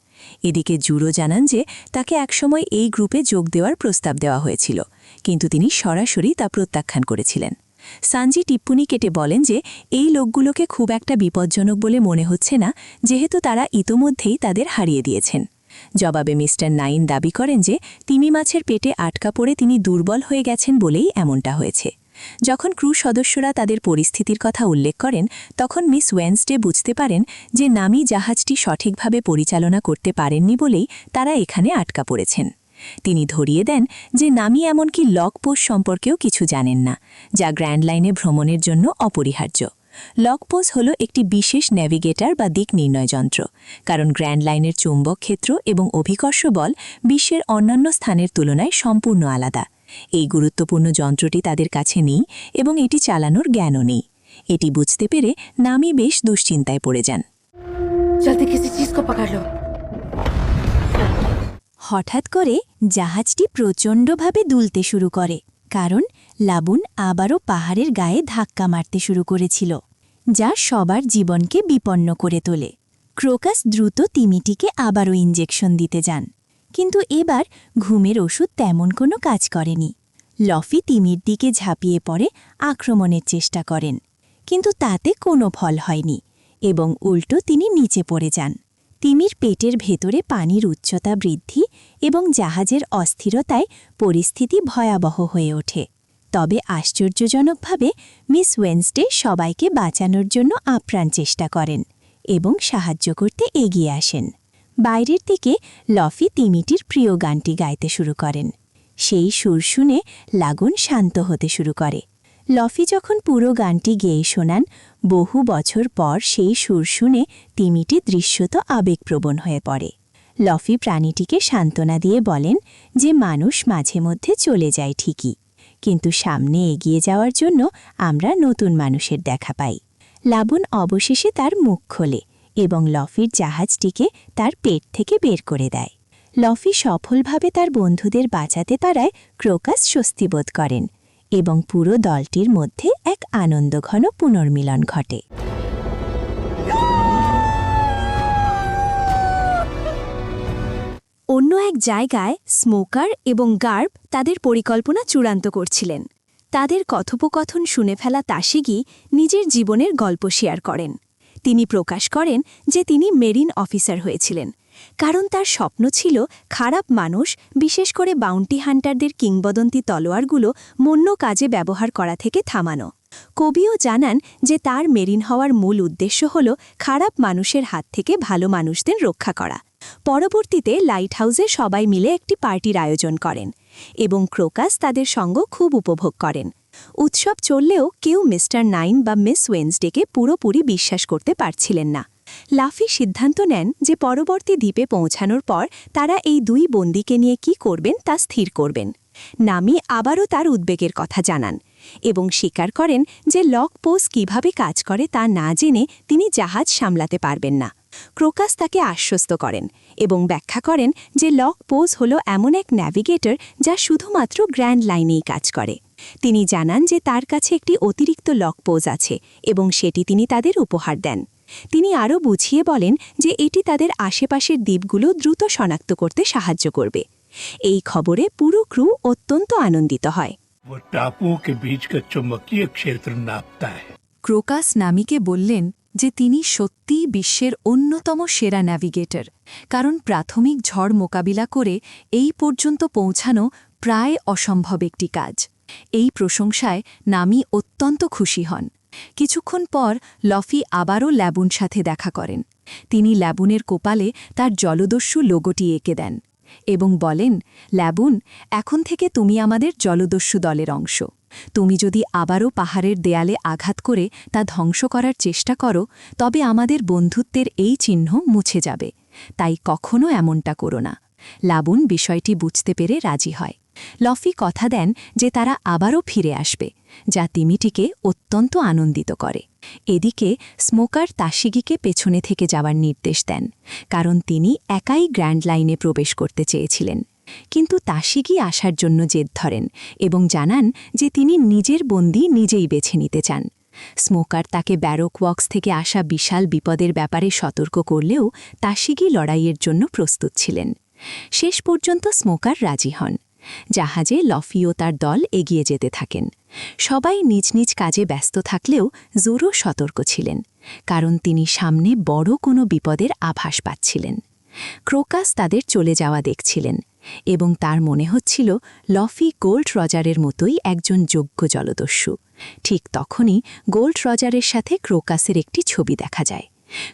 এদিকে জুরো জানান যে তাকে একসময় এই গ্রুপে যোগ দেওয়ার প্রস্তাব দেওয়া হয়েছিল, কিন্তু তিনি সরাসরি তা প্রত্যাখ্যান করেছিলেন। সানজি টিপ্পনি কেটে বলেন যে এই লোকগুলোকে খুব একটা বিপজ্জনক বলে মনে হচ্ছে না, যেহেতু তারা ইতোমধ্যেই তাদের হারিয়ে দিয়েছেন। জবাবে মিস্টার নাইন দাবি করেন যে তিমি মাছের পেটে আটকা পড়ে তিনি দুর্বল হয়ে গেছেন বলেই এমনটা হয়েছে। যখন ক্রু সদস্যরা তাদের পরিস্থিতির কথা উল্লেখ করেন, তখন মিস ওয়েন্সডে বুঝতে পারেন যে নামি জাহাজটি সঠিকভাবে পরিচালনা করতে পারেননি বলেই তারা এখানে আটকা পড়েছেন। তিনি ধরিয়ে দেন যে নামি এমনকি লক পোস্ট সম্পর্কেও কিছু জানেন না, যা গ্র্যান্ড লাইনে ভ্রমণের জন্য অপরিহার্য। লক পোস্ট হল একটি বিশেষ ন্যাভিগেটর বা দিক নির্ণয় যন্ত্র, কারণ গ্র্যান্ড লাইনের চুম্বক ক্ষেত্র এবং অভিকর্ষ বল বিশ্বের অন্যান্য স্থানের তুলনায় সম্পূর্ণ আলাদা। এই গুরুত্বপূর্ণ যন্ত্রটি তাদের কাছে নেই এবং এটি চালানোর জ্ঞানও নেই। এটি বুঝতে পেরে নামি বেশ দুশ্চিন্তায় পড়ে যান। जल्दी किसी चीज को पकड़ लो। হঠাৎ করে জাহাজটি প্রচণ্ডভাবে দুলতে শুরু করে, কারণ লাবুন আবারও পাহাড়ের গায়ে ধাক্কা মারতে শুরু করেছিল, যা সবার জীবনকে বিপন্ন করে তোলে। ক্রোকাস দ্রুত তিমিটিকে আবারও ইঞ্জেকশন দিতে যান, কিন্তু এবার ঘুমের ওষুধ তেমন কোনো কাজ করেনি। লফি তিমির দিকে ঝাঁপিয়ে পড়ে আক্রমণের চেষ্টা করেন, কিন্তু তাতে কোনো ফল হয়নি এবং উল্টো তিনি নিচে পড়ে যান। তিমির পেটের ভেতরে পানির উচ্চতা বৃদ্ধি এবং জাহাজের অস্থিরতায় পরিস্থিতি ভয়াবহ হয়ে ওঠে। তবে আশ্চর্যজনকভাবে মিস ওয়েনসডে সবাইকে বাঁচানোর জন্য আপ্রাণ চেষ্টা করেন এবং সাহায্য করতে এগিয়ে আসেন। বাইরের দিকে লফি তিমিটির প্রিয় গানটি গাইতে শুরু করেন। সেই সুর শুনে লাগুন শান্ত হতে শুরু করে। লফি যখন পুরো গানটি গেয়ে শোনান, বহু বছর পর সেই সুর শুনে তিমিটি দৃশ্যত আবেগপ্রবণ হয়ে পড়ে। লফি প্রাণীটিকে সান্ত্বনা দিয়ে বলেন যে মানুষ মাঝে মধ্যে চলে যায় ঠিকই, কিন্তু সামনে এগিয়ে যাওয়ার জন্য আমরা নতুন মানুষের দেখা পাই। লাবুন অবশেষে তার মুখ খোলে এবং লফির জাহাজটিকে তার পেট থেকে বের করে দেয়। লফি সফলভাবে তার বন্ধুদের বাঁচাতে পারায় ক্রোকাস স্বস্তি বোধ করেন এবং পুরো দলটির মধ্যে এক আনন্দঘন পুনর্মিলন ঘটে। অন্য এক জায়গায় স্মোকার এবং গার্ব তাদের পরিকল্পনা চূড়ান্ত করছিলেন। তাদের কথোপকথন শুনে ফেলা তাশিগি নিজের জীবনের গল্প শেয়ার করেন। তিনি প্রকাশ করেন যে তিনি মেরিন অফিসার হয়েছিলেন কারণ তার স্বপ্ন ছিল খারাপ মানুষ, বিশেষ করে বাউন্টি হান্টারদের কিংবদন্তি তলোয়ারগুলো মন্য কাজে ব্যবহার করা থেকে থামানো। কবিও জানান যে তার মেরিন হওয়ার মূল উদ্দেশ্য হল খারাপ মানুষের হাত থেকে ভালো মানুষদের রক্ষা করা। পরবর্তীতে লাইট হাউসে সবাই মিলে একটি পার্টির আয়োজন করেন এবং ক্রোকাস তাদের সঙ্গ খুব উপভোগ করেন। উৎসব চললেও কেউ মিস্টার নাইন বা মিস ওয়েনসডেকে পুরোপুরি বিশ্বাস করতে পারছিলেন না। লাফি সিদ্ধান্ত নেন যে পরবর্তী দ্বীপে পৌঁছানোর পর তারা এই দুই বন্দীকে নিয়ে কি করবেন তা স্থির করবেন। নামি আবারও তার উদ্বেগের কথা জানান এবং স্বীকার করেন যে লক পোজ কীভাবে কাজ করে তা না জেনে তিনি জাহাজ সামলাতে পারবেন না। ক্রোকাস তাকে আশ্বস্ত করেন এবং ব্যাখ্যা করেন যে লক পোজ হল এমন এক ন্যাভিগেটর যা শুধুমাত্র গ্র্যান্ড লাইনেই কাজ করে। তিনি জানান যে তার কাছে একটি অতিরিক্ত লক পোজ আছে এবং সেটি তিনি তাদের উপহার দেন। তিনি আরও বুঝিয়ে বলেন যে এটি তাদের আশেপাশের দ্বীপগুলো দ্রুত শনাক্ত করতে সাহায্য করবে। এই খবরে পুরো ক্রু অত্যন্ত আনন্দিত হয়। वो टापुओं के बीच का चुंबकीय क्षेत्र नापता है। ক্রোকাস নামিকে বললেন যে তিনি সত্যিই বিশ্বের অন্যতম সেরা ন্যাভিগেটর, কারণ প্রাথমিক ঝড় মোকাবিলা করে এই পর্যন্ত পৌঁছানো প্রায় অসম্ভব একটি কাজ। এই প্রশংসায় নামি অত্যন্ত খুশি হন। কিছুক্ষণ পর লফি আবারও ল্যাবুন সাথে দেখা করেন। তিনি ল্যাবুনের কোপালে তার জলদস্যু লোগোটি এঁকে দেন এবং বলেন, ল্যাবুন, এখন থেকে তুমি আমাদের জলদস্যু দলের অংশ। তুমি যদি আবারও পাহাড়ের দেয়ালে আঘাত করে তা ধ্বংস করার চেষ্টা করো, তবে আমাদের বন্ধুত্বের এই চিহ্ন মুছে যাবে। তাই কখনো এমনটা করো না। লাবুন বিষয়টি বুঝতে পেরে রাজি হয়। লফি কথা দেন যে তারা আবারও ফিরে আসবে, যা তিমিটিকে অত্যন্ত আনন্দিত করে। এদিকে স্মোকার তাশিগিকে পেছনে থেকে যাওয়ার নির্দেশ দেন, কারণ তিনি একাই গ্র্যান্ড লাইনে প্রবেশ করতে চেয়েছিলেন। কিন্তু তাশিগি আসার জন্য জেদ ধরেন এবং জানান যে তিনি নিজের বন্দী নিজেই বেছে নিতে চান। স্মোকার তাকে ব্যারক ওয়াক্স থেকে আসা বিশাল বিপদের ব্যাপারে সতর্ক করলেও তাশিগি লড়াইয়ের জন্য প্রস্তুত ছিলেন। শেষ পর্যন্ত স্মোকার রাজি হন। জাহাজে লফি ও তার দল এগিয়ে যেতে থাকেন। সবাই নিজ নিজ কাজে ব্যস্ত থাকলেও জোরও সতর্ক ছিলেন, কারণ তিনি সামনে বড় কোনো বিপদের আভাস পাচ্ছিলেন। ক্রোকাস তাদের চলে যাওয়া দেখছিলেন এবং তার মনে হচ্ছিল লফি গোল্ড রজারের মতোই একজন যোগ্য জলদস্যু। ঠিক তখনই গোল্ড রজারের সাথে ক্রোকাসের একটি ছবি দেখা যায়।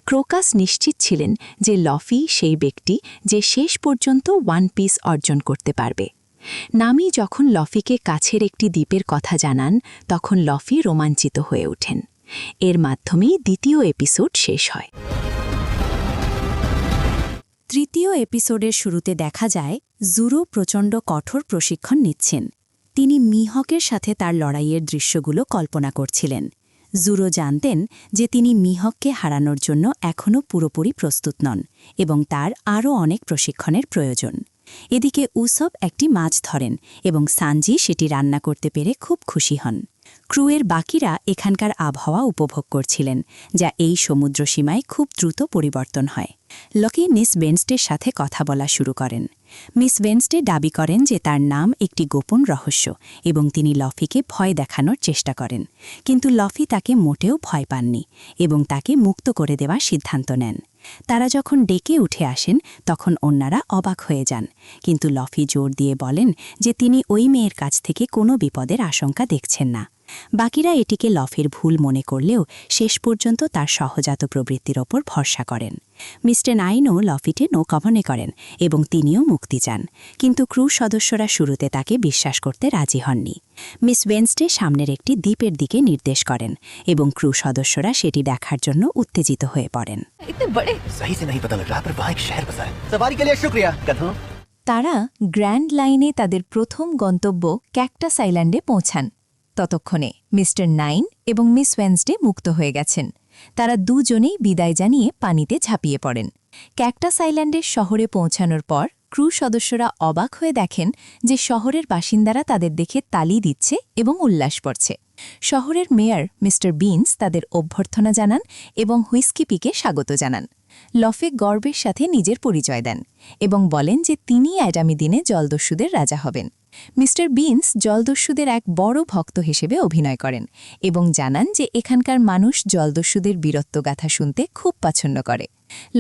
ক্রোকাস নিশ্চিত ছিলেন যে লফি সেই ব্যক্তি যে শেষ পর্যন্ত ওয়ান পিস অর্জন করতে পারবে। নামি যখন লফিকে কাছের একটি দ্বীপের কথা জানান, তখন লফি রোমাঞ্চিত হয়ে ওঠেন। এর মাধ্যমেই দ্বিতীয় এপিসোড শেষ হয়। তৃতীয় এপিসোডের শুরুতে দেখা যায় জুরো প্রচণ্ড কঠোর প্রশিক্ষণ নিচ্ছেন। তিনি মিহকের সাথে তার লড়াইয়ের দৃশ্যগুলো কল্পনা করছিলেন। জুরো জানতেন যে তিনি মিহককে হারানোর জন্য এখনও পুরোপুরি প্রস্তুত নন এবং তার আরও অনেক প্রশিক্ষণের প্রয়োজন। এদিকে উসব একটি মাছ ধরেন এবং সানজি সেটি রান্না করতে পেরে খুব খুশি হন। ক্রুয়ের বাকিরা এখানকার আবহাওয়া উপভোগ করছিলেন, যা এই সমুদ্রসীমায় খুব দ্রুত পরিবর্তন হয়। লকি মিস ওয়েনসডের সাথে কথা বলা শুরু করেন। মিস ওয়েনসডে দাবি করেন যে তার নাম একটি গোপন রহস্য এবং তিনি লফিকে ভয় দেখানোর চেষ্টা করেন, কিন্তু লফি তাকে মোটেও ভয় পাননি এবং তাকে মুক্ত করে দেওয়ার সিদ্ধান্ত নেন। তারা যখন ডেকে উঠে আসেন তখন অন্যরা অবাক হয়ে যান, কিন্তু লফি জোর দিয়ে বলেন যে তিনি ওই মেয়ের কাছ থেকে কোনো বিপদের আশঙ্কা দেখছেন না। বাকিরা এটিকে লফির ভুল মনে করলেও শেষ পর্যন্ত তার সহজাত প্রবৃত্তির ওপর ভরসা করেন। মিস্টার নাইনও লফিটে নৌকাভনে করেন এবং তিনিও মুক্তি চান, কিন্তু ক্রু সদস্যরা শুরুতে তাকে বিশ্বাস করতে রাজি হননি। মিস ওয়েনসডে সামনের একটি দ্বীপের দিকে নির্দেশ করেন এবং ক্রু সদস্যরা সেটি দেখার জন্য উত্তেজিত হয়ে পড়েন। इतने बड़े। सही से नहीं पता लग रहा पर वहाँ एक शहर बसा है। सवारी के लिए शुक्रिया गधों। তারা গ্র্যান্ড লাইনে তাদের প্রথম গন্তব্য ক্যাকটাস আইল্যান্ডে পৌঁছান। ততক্ষণে মিস্টার নাইন এবং মিস ওয়েনসডে মুক্ত হয়ে গেছেন। তারা দুজনেই বিদায় জানিয়ে পানিতে ঝাঁপিয়ে পড়েন। ক্যাকটাস আইল্যান্ডের শহরে পৌঁছানোর পর ক্রু সদস্যরা অবাক হয়ে দেখেন যে শহরের বাসিন্দারা তাদের দেখে তালি দিচ্ছে এবং উল্লাস করছে। শহরের মেয়র মিস্টার বিনস তাদের অভ্যর্থনা জানান এবং হুইস্কি পিকে স্বাগত জানান। লফে গর্বের সাথে নিজের পরিচয় দেন এবং বলেন যে তিনি আগামী দিনে জলদস্যুদের রাজা হবেন। মিস্টার বিনস জলদস্যুদের এক বড় ভক্ত হিসেবে অভিনয় করেন এবং জানান যে এখানকার মানুষ জলদস্যুদের বীরত্বগাথা শুনতে খুব পছন্দ করে।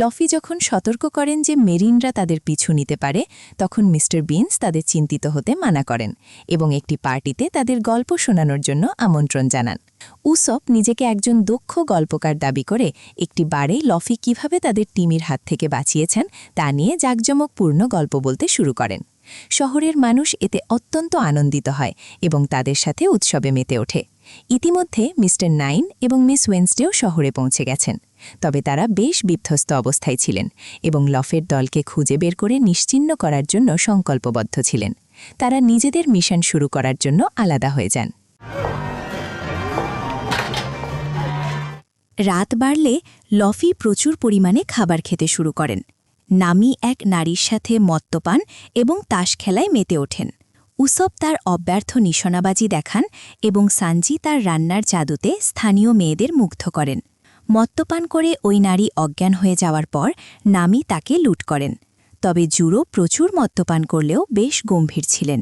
লফি যখন সতর্ক করেন যে মেরিনরা তাদের পিছু নিতে পারে, তখন মিস্টার বিনস তাদের চিন্তিত হতে মানা করেন এবং একটি পার্টিতে তাদের গল্প শোনানোর জন্য আমন্ত্রণ জানান। উসব নিজেকে একজন দক্ষ গল্পকার দাবি করে একটি বারে লফি কিভাবে তাদের টিমের হাত থেকে বাঁচিয়েছেন তা নিয়ে জাঁকজমকপূর্ণ গল্প বলতে শুরু করেন। শহরের মানুষ এতে অত্যন্ত আনন্দিত হয় এবং তাদের সাথে উৎসবে মেতে ওঠে। ইতিমধ্যে মিস্টার নাইন এবং মিস ওয়েনসডেও শহরে পৌঁছে গেছেন, তবে তারা বেশ বিধ্বস্ত অবস্থায় ছিলেন এবং লফের দলকে খুঁজে বের করে নিশ্চিহ্ন করার জন্য সংকল্পবদ্ধ ছিলেন। তারা নিজেদের মিশন শুরু করার জন্য আলাদা হয়ে যান। রাত বাড়লে লফি প্রচুর পরিমাণে খাবার খেতে শুরু করেন। নামি এক নারীর সাথে মদ্যপান এবং তাস খেলায় মেতে ওঠেন। উসব তার অব্যর্থ নিশানাবাজি দেখান এবং সানজি তার রান্নার জাদুতে স্থানীয় মেয়েদের মুগ্ধ করেন। মদ্যপান করে ওই নারী অজ্ঞান হয়ে যাওয়ার পর নামি তাকে লুট করেন। তবে জুরো প্রচুর মদ্যপান করলেও বেশ গম্ভীর ছিলেন।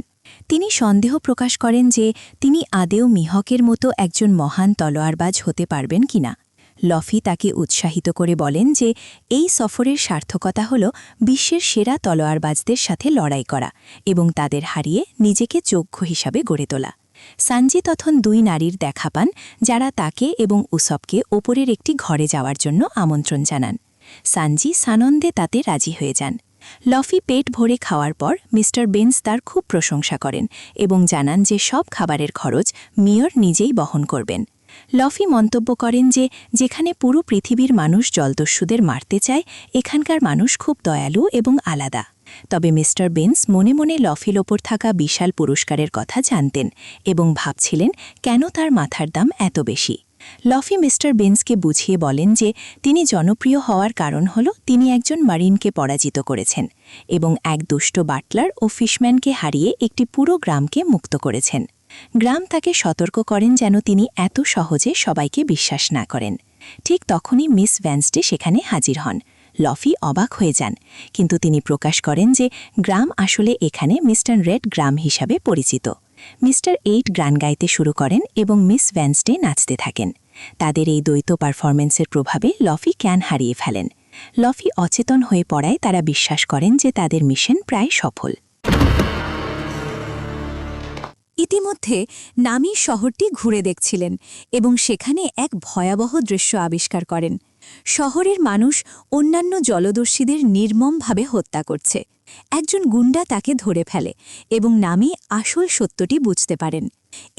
তিনি সন্দেহ প্রকাশ করেন যে তিনি আদেও মিহকের মতো একজন মহান তলোয়ারবাজ হতে পারবেন কিনা। লফি তাকে উৎসাহিত করে বলেন যে এই সফরের সার্থকতা হল বিশ্বের সেরা তলোয়ারবাজদের সাথে লড়াই করা এবং তাদের হারিয়ে নিজেকে যোগ্য হিসাবে গড়ে তোলা। সানজি তখন দুই নারীর দেখা পান, যারা তাকে এবং উসবকে ওপরের একটি ঘরে যাওয়ার জন্য আমন্ত্রণ জানান। সানজি সানন্দে তাতে রাজি হয়ে যান। লফি পেট ভরে খাওয়ার পর মিস্টার বেন্স তার খুব প্রশংসা করেন এবং জানান যে সব খাবারের খরচ মেয়র নিজেই বহন করবেন। লফি মন্তব্য করেন যে যেখানে পুরো পৃথিবীর মানুষ জলদস্যুদের মারতে চায়, এখানকার মানুষ খুব দয়ালু এবং আলাদা। তবে মিস্টার বেন্স মনে মনে লফির ওপর থাকা বিশাল পুরস্কারের কথা জানতেন এবং ভাবছিলেন কেন তার মাথার দাম এত বেশি। লফি মিস্টার বেন্সকে বুঝিয়ে বলেন যে তিনি জনপ্রিয় হওয়ার কারণ হল তিনি একজন মারিনকে পরাজিত করেছেন এবং এক দুষ্ট বাটলার ও ফিশম্যানকে হারিয়ে একটি পুরো গ্রামকে মুক্ত করেছেন। গ্রাম তাকে সতর্ক করেন যেন তিনি এত সহজে সবাইকে বিশ্বাস না করেন। ঠিক তখনই মিস ওয়েনসডে সেখানে হাজির হন। লফি অবাক হয়ে যান, কিন্তু তিনি প্রকাশ করেন যে গ্রাম আসলে এখানে মিস্টার রেড গ্রাম হিসাবে পরিচিত। মিস্টার 8 গান গাইতে শুরু করেন এবং মিস ওয়েনসডে নাচতে থাকেন। তাদের এই দ্বৈত পারফরমেন্সের প্রভাবে লফি ক্যান হারিয়ে ফেলেন। লফি অচেতন হয়ে পড়ায় তারা বিশ্বাস করেন যে তাদের মিশন প্রায় সফল। ইতিমধ্যে নামি শহরটি ঘুরে দেখছিলেন এবং সেখানে এক ভয়াবহ দৃশ্য আবিষ্কার করেন। শহরের মানুষ অন্যান্য জলদস্যুদের নির্মমভাবে হত্যা করছে। একজন গুন্ডা তাকে ধরে ফেলে এবং নামি আসল সত্যটি বুঝতে পারেন।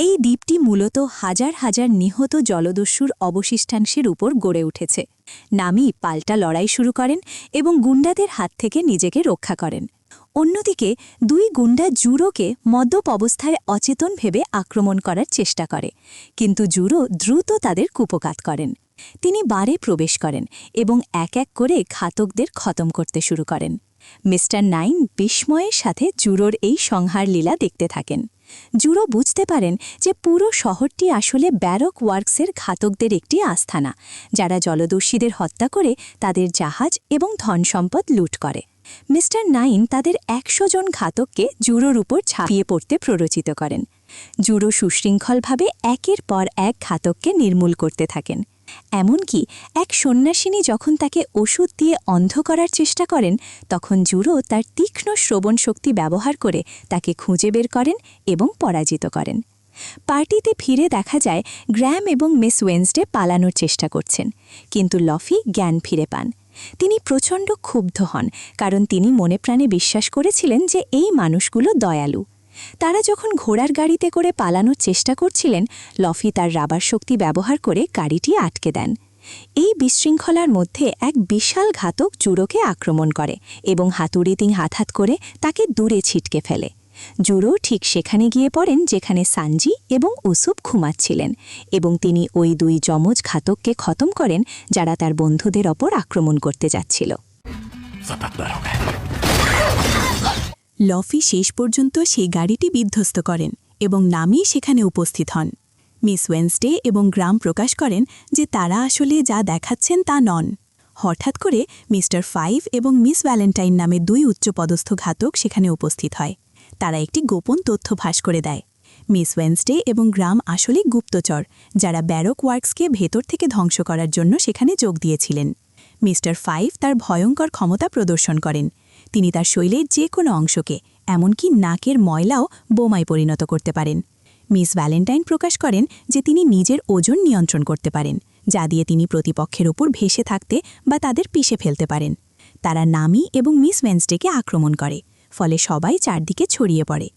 এই দ্বীপটি মূলত হাজার হাজার নিহত জলদস্যুর অবশিষ্টাংশের উপর গড়ে উঠেছে। নামি পাল্টা লড়াই শুরু করেন এবং গুন্ডাদের হাত থেকে নিজেকে রক্ষা করেন। অন্যদিকে দুই গুন্ডা জুরোকে মদ্যপ অবস্থায় অচেতন ভেবে আক্রমণ করার চেষ্টা করে কিন্তু জুরো দ্রুত তাদের কুপকাত করেন। তিনি বারে প্রবেশ করেন এবং এক এক করে ঘাতকদের খতম করতে শুরু করেন। মিস্টার নাইন বিস্ময়ের সাথে জুরোর এই সংহার লীলা দেখতে থাকেন। জুরো বুঝতে পারেন যে পুরো শহরটি আসলে ব্যারক ওয়ার্কসের ঘাতকদের একটি আস্থানা, যারা জলদস্যুদের হত্যা করে তাদের জাহাজ এবং ধনসম্পদ লুট করে। মিস্টার নাইন তাদের ১০০ জন ঘাতককে জুরোর উপর ঝাঁপিয়ে পড়তে প্ররোচিত করেন। জুরো সুশৃঙ্খলভাবে একের পর এক ঘাতককে নির্মূল করতে থাকেন। এমনকি এক সন্ন্যাসিনী যখন তাকে ওষুধ দিয়ে অন্ধ করার চেষ্টা করেন, তখন জুরো তার তীক্ষ্ণ শ্রবণ শক্তি ব্যবহার করে তাকে খুঁজে বের করেন এবং পরাজিত করেন। পার্টিতে ফিরে দেখা যায় গ্র্যাম এবং মিস ওয়েন্সডে পালানোর চেষ্টা করছেন, কিন্তু লফি জ্ঞান ফিরে পান। তিনি প্রচণ্ড ক্ষুব্ধ হন, কারণ তিনি মনে প্রাণে বিশ্বাস করেছিলেন যে এই মানুষগুলো দয়ালু। তারা যখন ঘোড়ার গাড়িতে করে পালানোর চেষ্টা করছিলেন, লফি তার রাবার শক্তি ব্যবহার করে গাড়িটি আটকে দেন। এই বিশৃঙ্খলার মধ্যে এক বিশাল ঘাতক জুরোকে আক্রমণ করে এবং হাতুড়িতে হাত করে তাকে দূরে ছিটকে ফেলে। জুরো ঠিক সেখানে গিয়ে পড়েন যেখানে সানজি এবং উসুপ ঘুমাচ্ছিলেন, এবং তিনি ওই দুই যমজ ঘাতককে খতম করেন যারা তার বন্ধুদের ওপর আক্রমণ করতে যাচ্ছিল। লফি শেষ পর্যন্ত সেই গাড়িটি বিধ্বস্ত করেন এবং নামি সেখানে উপস্থিত হন। মিস ওয়েন্সডে এবং গ্রাম প্রকাশ করেন যে তারা আসলে যা দেখাচ্ছেন তা নন। হঠাৎ করে মিস্টার 5 এবং মিস ভ্যালেন্টাইন নামে দুই উচ্চপদস্থ ঘাতক সেখানে উপস্থিত হয়। তারা একটি গোপন তথ্য ফাঁস করে দেয়। মিস ওয়েন্সডে এবং গ্রাম আসলে গুপ্তচর, যারা ব্যারক ওয়ার্কসকে ভেতর থেকে ধ্বংস করার জন্য সেখানে যোগ দিয়েছিলেন। মিস্টার 5 তার ভয়ঙ্কর ক্ষমতা প্রদর্শন করেন। তিনি তার শৈলের যে কোনো অংশকে, এমনকি নাকের ময়লাও বোমায় পরিণত করতে পারেন। মিস ভ্যালেন্টাইন প্রকাশ করেন যে তিনি নিজের ওজন নিয়ন্ত্রণ করতে পারেন, যা দিয়ে তিনি প্রতিপক্ষের ওপর ভেসে থাকতে বা তাদের পিষে ফেলতে পারেন। তারা নামি এবং মিস ওয়েন্সডেকে আক্রমণ করে, ফলে সবাই চারদিকে ছড়িয়ে পড়ে।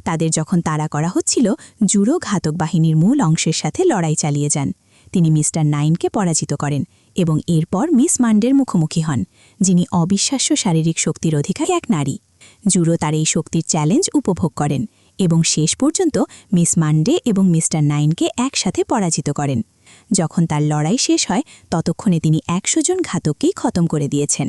তাদের যখন তাড়া করা হচ্ছিল, জুরো ঘাতক বাহিনীর মূল অংশের সাথে লড়াই চালিয়ে যান। তিনি মিস্টার নাইনকে পরাজিত করেন এবং এরপর মিস মান্ডের মুখোমুখি হন, যিনি অবিশ্বাস্য শারীরিক শক্তির অধিকারী এক নারী। জুরো তার এই শক্তির চ্যালেঞ্জ উপভোগ করেন এবং শেষ পর্যন্ত মিস মান্ডে এবং মিস্টার নাইনকে একসাথে পরাজিত করেন। যখন তার লড়াই শেষ হয়, ততক্ষণে তিনি ১০০ জন ঘাতককেই খতম করে দিয়েছেন।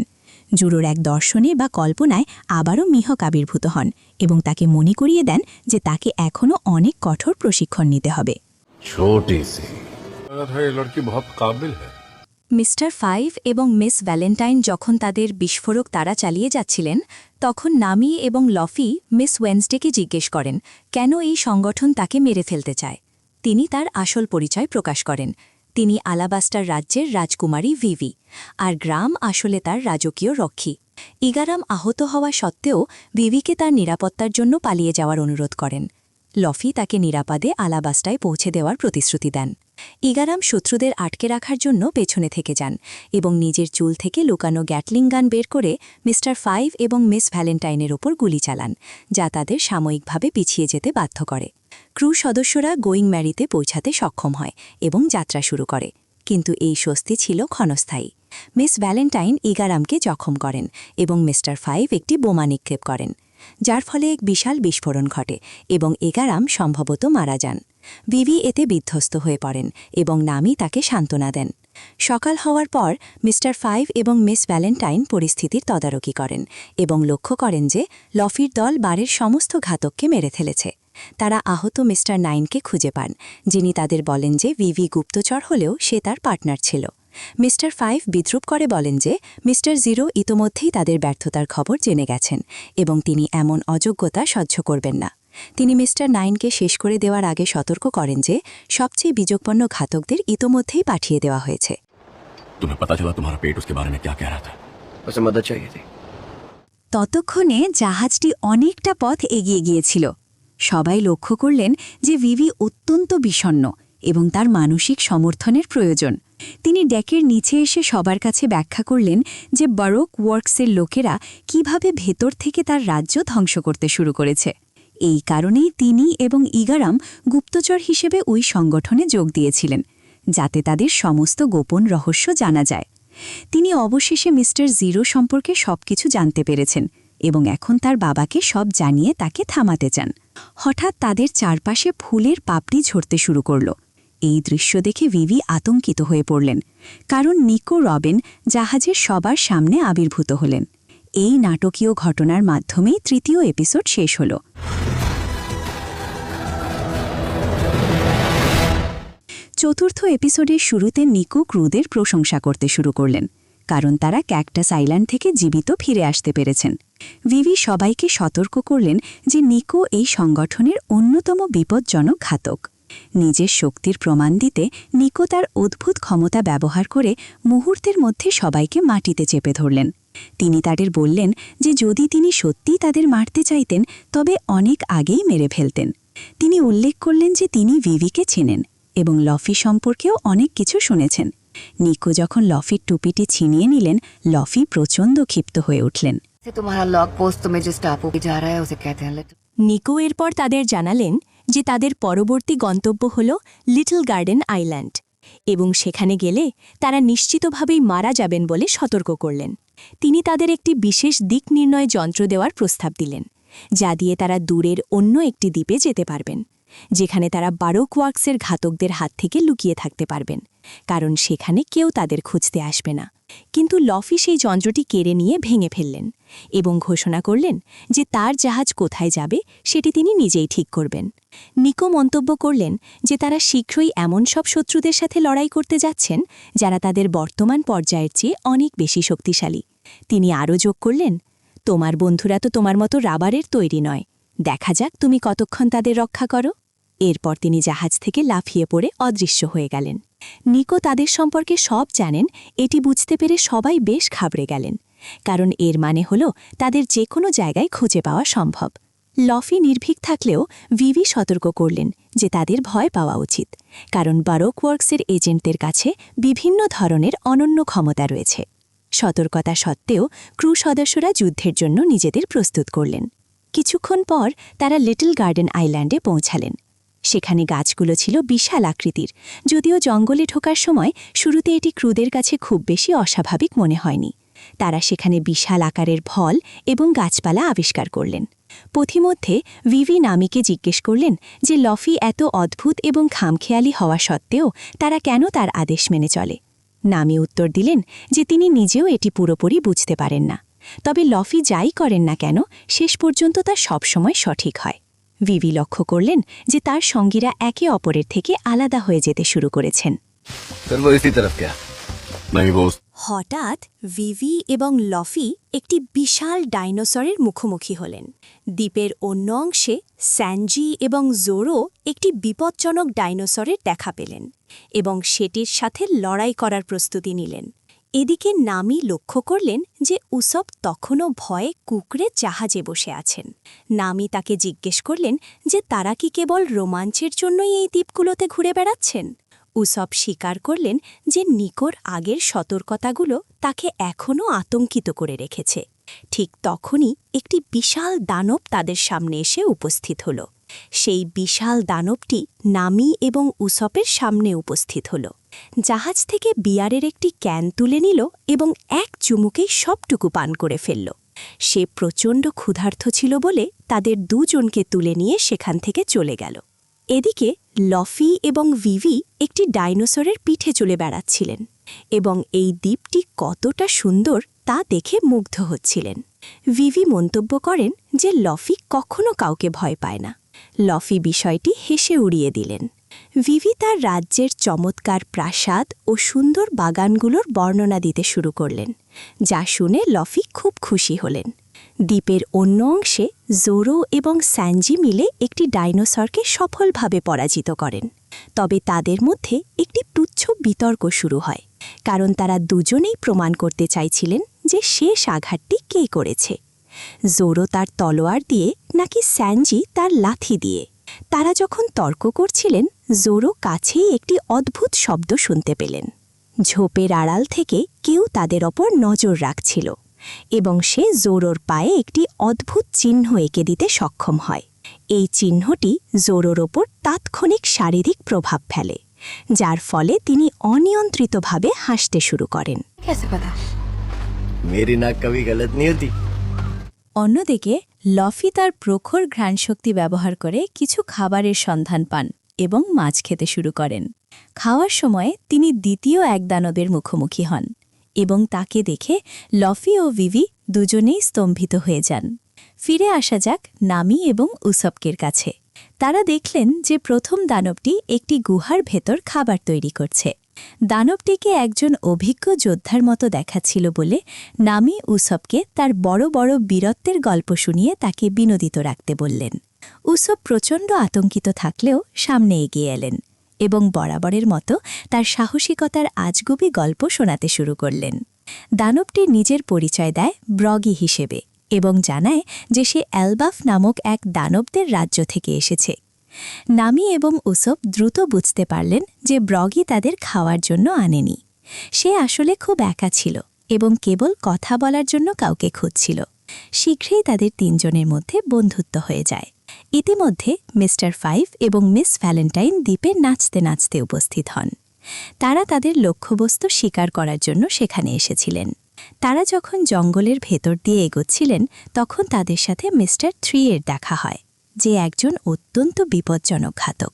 জুরোর এক দর্শনে বা কল্পনায় আবারও মিহক আবির্ভূত হন এবং তাকে মনে করিয়ে দেন যে তাকে এখনও অনেক কঠোর প্রশিক্ষণ নিতে হবে। छोटी सी ये लड़की बहुत काबिल है। মিস্টার 5 এবং মিস ভ্যালেন্টাইন যখন তাদের বিস্ফোরক তাড়া চালিয়ে যাচ্ছিলেন, তখন নামি এবং লফি মিস ওয়েন্সডেকে জিজ্ঞেস করেন কেন এই সংগঠন তাকে মেরে ফেলতে চায়। তিনি তার আসল পরিচয় প্রকাশ করেন। তিনি আলাবাস্টার রাজ্যের রাজকুমারী ভিভি, আর গ্রাম আসলে তার রাজকীয় রক্ষী। ইগারাম আহত হওয়া সত্ত্বেও ভিভিকে তার নিরাপত্তার জন্য পালিয়ে যাওয়ার অনুরোধ করেন। লফি তাকে নিরাপদে আলাবাস্টায় পৌঁছে দেওয়ার প্রতিশ্রুতি দেন। ইগারাম শত্রুদের আটকে রাখার জন্য পেছনে থেকে যান এবং নিজের চুল থেকে লুকানো গ্যাটলিং গান বের করে মিস্টার 5 এবং মিস ভ্যালেন্টাইনের ওপর গুলি চালান, যা তাদের সাময়িকভাবে পিছিয়ে যেতে বাধ্য করে। ক্রু সদস্যরা গোয়িং ম্যারিতে পৌঁছাতে সক্ষম হয় এবং যাত্রা শুরু করে, কিন্তু এই স্বস্তি ছিল ক্ষণস্থায়ী। মিস ভ্যালেন্টাইন ইগারামকে জখম করেন এবং মিস্টার 5 একটি বোমা নিক্ষেপ করেন, যার ফলে এক বিশাল বিস্ফোরণ ঘটে এবং ইগারাম সম্ভবত মারা যান। ভিভি এতে বিধ্বস্ত হয়ে পড়েন এবং নামি তাকে সান্ত্বনা দেন। সকাল হওয়ার পর মিস্টার 5 এবং মিস ভ্যালেন্টাইন পরিস্থিতির তদারকি করেন এবং লক্ষ্য করেন যে লফির দল বারের সমস্ত ঘাতককে মেরে ফেলেছে। তারা আহত মিস্টার 9কে খুঁজে পান, যিনি তাদের বলেন যে ভিভি গুপ্তচর হলেও সে তার পার্টনার ছিল। মিস্টার 5 বিদ্রুপ করে বলেন যে মিস্টার 0 ইতোমধ্যেই তাদের ব্যর্থতার খবর জেনে গেছেন এবং তিনি এমন অযোগ্যতা সহ্য করবেন না। তিনি মিস্টার 9কে শেষ করে দেওয়ার আগে সতর্ক করেন যে সবচেয়ে বিযোগপন্ন ঘাতকদের ইতোমধ্যেই পাঠিয়ে দেওয়া হয়েছে। तुम्हें पता चला तुम्हारा पेट उसके बारे में क्या कह रहा था? उसे मदद चाहिए थी। ততক্ষণে জাহাজটি অনেকটা পথ এগিয়ে গিয়েছিল। সবাই লক্ষ্য করলেন যে ভিভি অত্যন্ত বিষণ্ণ এবং তার মানসিক সমর্থনের প্রয়োজন। তিনি ডেকের নিচে এসে সবার কাছে ব্যাখ্যা করলেন যে ব্যারক ওয়ার্কসের লোকেরা কিভাবে ভেতর থেকে তার রাজ্য ধ্বংস করতে শুরু করেছে। এই কারণেই তিনি এবং ইগারাম গুপ্তচর হিসেবে ওই সংগঠনে যোগ দিয়েছিলেন, যাতে তাদের সমস্ত গোপন রহস্য জানা যায়। তিনি অবশেষে মিস্টার 0 সম্পর্কে সবকিছু জানতে পেরেছেন এবং এখন তার বাবাকে সব জানিয়ে তাকে থামাতে চান। হঠাৎ তাদের চারপাশে ফুলের পাপড়ি ঝরতে শুরু করল। এই দৃশ্য দেখে ভিভি আতঙ্কিত হয়ে পড়লেন, কারণ নিকো রবিন জাহাজের সবার সামনে আবির্ভূত হলেন। এই নাটকীয় ঘটনার মাধ্যমেই তৃতীয় এপিসোড শেষ হল। চতুর্থ এপিসোডের শুরুতে নিকো ক্রুদের প্রশংসা করতে শুরু করলেন, কারণ তারা ক্যাকটাস আইল্যান্ড থেকে জীবিত ফিরে আসতে পেরেছেন। ভিভি সবাইকে সতর্ক করলেন যে নিকো এই সংগঠনের অন্যতম বিপজ্জনক ঘাতক। নিজের শক্তির প্রমাণ দিতে নিকো তার অদ্ভুত ক্ষমতা ব্যবহার করে মুহূর্তের মধ্যে সবাইকে মাটিতে চেপে ধরলেন। তিনি তাদের বললেন যে যদি তিনি সত্যিই তাদের মারতে চাইতেন তবে অনেক আগেই মেরে ফেলতেন। তিনি উল্লেখ করলেন যে তিনি ভিভিকে চেনেন এবং লফি সম্পর্কেও অনেক কিছু শুনেছেন। নিকো যখন লফির টুপিটি ছিনিয়ে নিলেন, লফি প্রচণ্ড ক্ষিপ্ত হয়ে উঠলেন। तुम्हारा लॉग पोस्ट तुम्हें जिस टापू पे जा रहा है उसे कहते हैं लिटिल। নিকো এরপর তাদের জানালেন যে তাদের পরবর্তী গন্তব্য হল লিটল গার্ডেন আইল্যান্ড এবং সেখানে গেলে তারা নিশ্চিতভাবেই মারা যাবেন বলে সতর্ক করলেন। তিনি তাদের একটি বিশেষ দিক নির্ণয় যন্ত্র দেওয়ার প্রস্তাব দিলেন, যা দিয়ে তারা দূরের অন্য একটি দ্বীপে যেতে পারবেন, যেখানে তারা বারোকওয়ার্কসের ঘাতকদের হাত থেকে লুকিয়ে থাকতে পারবেন, কারণ সেখানে কেউ তাদের খুঁজতে আসবে না। কিন্তু লফি সেই যন্ত্রটি কেড়ে নিয়ে ভেঙে ফেললেন এবং ঘোষণা করলেন যে তার জাহাজ কোথায় যাবে সেটি তিনি নিজেই ঠিক করবেন। নিকো মন্তব্য করলেন যে তারা শীঘ্রই এমন সব শত্রুদের সাথে লড়াই করতে যাচ্ছেন যারা তাদের বর্তমান পর্যায়ের চেয়ে অনেক বেশি শক্তিশালী। তিনি আরও যোগ করলেন, তোমার বন্ধুরা তো তোমার মতো রাবারের তৈরি নয়, দেখা যাক তুমি কতক্ষণ তাদের রক্ষা করো। এরপর তিনি জাহাজ থেকে লাফিয়ে পড়ে অদৃশ্য হয়ে গেলেন। নিকো তাদের সম্পর্কে সব জানেন, এটি বুঝতে পেরে সবাই বেশ ঘাবড়ে গেলেন, কারণ এর মানে হল তাদের যে কোনো জায়গায় খুঁজে পাওয়া সম্ভব। লফি নির্ভীক থাকলেও ভিভি সতর্ক করলেন যে তাদের ভয় পাওয়া উচিত, কারণ বারোকওয়ার্কসের এজেন্টদের কাছে বিভিন্ন ধরনের অনন্য ক্ষমতা রয়েছে। সতর্কতা সত্ত্বেও ক্রু সদস্যরা যুদ্ধের জন্য নিজেদের প্রস্তুত করলেন। কিছুক্ষণ পর তারা লিটল গার্ডেন আইল্যান্ডে পৌঁছালেন। সেখানে গাছগুলো ছিল বিশাল আকৃতির, যদিও জঙ্গলে ঢোকার সময় শুরুতে এটি ক্রুদের কাছে খুব বেশি অস্বাভাবিক মনে হয়নি। তারা সেখানে বিশাল আকারের ফল এবং গাছপালা আবিষ্কার করলেন। পথিমধ্যে ভিভি নামিকে জিজ্ঞেস করলেন যে লফি এত অদ্ভুত এবং খামখেয়ালি হওয়া সত্ত্বেও তারা কেন তার আদেশ মেনে চলে। নামি উত্তর দিলেন যে তিনি নিজেও এটি পুরোপুরি বুঝতে পারেন না, তবে লফি যাই করেন না কেন শেষ পর্যন্ত তা সবসময় সঠিক হয়। ভিভি লক্ষ্য করলেন যে তার সঙ্গীরা একে অপরের থেকে আলাদা হয়ে যেতে শুরু করেছেন। फिर वो इसी तरफ क्या नहीं वो হঠাৎ ভিভি এবং লফি একটি বিশাল ডাইনোসরের মুখোমুখি হলেন। দ্বীপের অন্য অংশে স্যানজি এবং জোরো একটি বিপজ্জনক ডাইনোসরের দেখা পেলেন এবং সেটির সাথে লড়াই করার প্রস্তুতি নিলেন। এদিকে নামি লক্ষ্য করলেন যে উসব তখনও ভয়ে কুকড়ে জাহাজে বসে আছেন। নামি তাকে জিজ্ঞেস করলেন যে তারা কি কেবল রোমাঞ্চের জন্যই এই দ্বীপগুলোতে ঘুরে বেড়াচ্ছেন। উসব স্বীকার করলেন যে নিকোর আগের সতর্কতাগুলো তাকে এখনও আতঙ্কিত করে রেখেছে। ঠিক তখনই একটি বিশাল দানব তাদের সামনে এসে উপস্থিত হল। সেই বিশাল দানবটি নামি এবং উসপের সামনে উপস্থিত হল। জাহাজ থেকে বিয়ারের একটি ক্যান তুলে নিল এবং এক চুমুকেই সবটুকু পান করে ফেলল। সে প্রচণ্ড ক্ষুধার্ত ছিল বলে তাদের দুজনকে তুলে নিয়ে সেখান থেকে চলে গেল। এদিকে লফি এবং ভিভি একটি ডাইনোসরের পিঠে চলে বেড়াচ্ছিলেন এবং এই দ্বীপটি কতটা সুন্দর তা দেখে মুগ্ধ হচ্ছিলেন। ভিভি মন্তব্য করেন যে লফি কখনো কাউকে ভয় পায় না। লফি বিষয়টি হেসে উড়িয়ে দিলেন। ভিভি তার রাজ্যের চমৎকার প্রাসাদ ও সুন্দর বাগানগুলোর বর্ণনা দিতে শুরু করলেন, যা শুনে লফি খুব খুশি হলেন। দ্বীপের অন্য অংশে জোরো এবং স্যানজি মিলে একটি ডাইনোসরকে সফলভাবে পরাজিত করেন। তবে তাদের মধ্যে একটি তুচ্ছ বিতর্ক শুরু হয়, কারণ তারা দুজনেই প্রমাণ করতে চাইছিলেন যে শেষ আঘাতটি কে করেছে, জোরো তার তলোয়ার দিয়ে নাকি স্যানজি তার লাথি দিয়ে। তারা যখন তর্ক করছিলেন, জোরো কাছেই একটি অদ্ভুত শব্দ শুনতে পেলেন। ঝোপের আড়াল থেকে কেউ তাদের ওপর নজর রাখছিল এবং সে জোরোর পায়ে একটি অদ্ভুত চিহ্ন এঁকে দিতে সক্ষম হয়। এই চিহ্নটি জোরোর ওপর তাৎক্ষণিক শারীরিক প্রভাব ফেলে, যার ফলে তিনি অনিয়ন্ত্রিতভাবে হাসতে শুরু করেন। कैसे पता? मेरी नाक कभी गलत नहीं होती। অন্যদিকে লফি তার প্রখর ঘ্রাণশক্তি ব্যবহার করে কিছু খাবারের সন্ধান পান এবং মাছ খেতে শুরু করেন। খাওয়ার সময় তিনি দ্বিতীয় এক দানবের মুখোমুখি হন এবং তাকে দেখে লফি ও ভিভি দুজনেই স্তম্ভিত হয়ে যান। ফিরে আসা যাক নামি এবং উসবকের কাছে। তারা দেখলেন যে প্রথম দানবটি একটি গুহার ভেতর খাবার তৈরি করছে। দানবটিকে একজন অভিজ্ঞ যোদ্ধার মতো দেখাচ্ছিল বলে নামি উসবকে তার বড় বড় বীরত্বের গল্প শুনিয়ে তাকে বিনোদিত রাখতে বললেন। উসব প্রচণ্ড আতঙ্কিত থাকলেও সামনে এগিয়ে এলেন এবং বরাবরের মতো তার সাহসিকতার আজগুবি গল্প শোনাতে শুরু করলেন। দানবটি নিজের পরিচয় দেয় ব্রগি হিসেবে এবং জানায় যে সে অ্যালবাফ নামক এক দানবদের রাজ্য থেকে এসেছে। নামি এবং উসব দ্রুত বুঝতে পারলেন যে ব্রগি তাদের খাওয়ার জন্য আনেনি। সে আসলে খুব একা ছিল এবং কেবল কথা বলার জন্য কাউকে খুঁজছিল। শীঘ্রই তাদের তিনজনের মধ্যে বন্ধুত্ব হয়ে যায়। ইতিমধ্যে মিস্টার 5 এবং মিস ভ্যালেন্টাইন দ্বীপে নাচতে নাচতে উপস্থিত হন। তারা তাদের লক্ষ্যবস্তু শিকার করার জন্য সেখানে এসেছিলেন। তারা যখন জঙ্গলের ভেতর দিয়ে এগোচ্ছিলেন তখন তাদের সাথে মিস্টার 3 এর দেখা হয়, যে একজন অত্যন্ত বিপজ্জনক ঘাতক।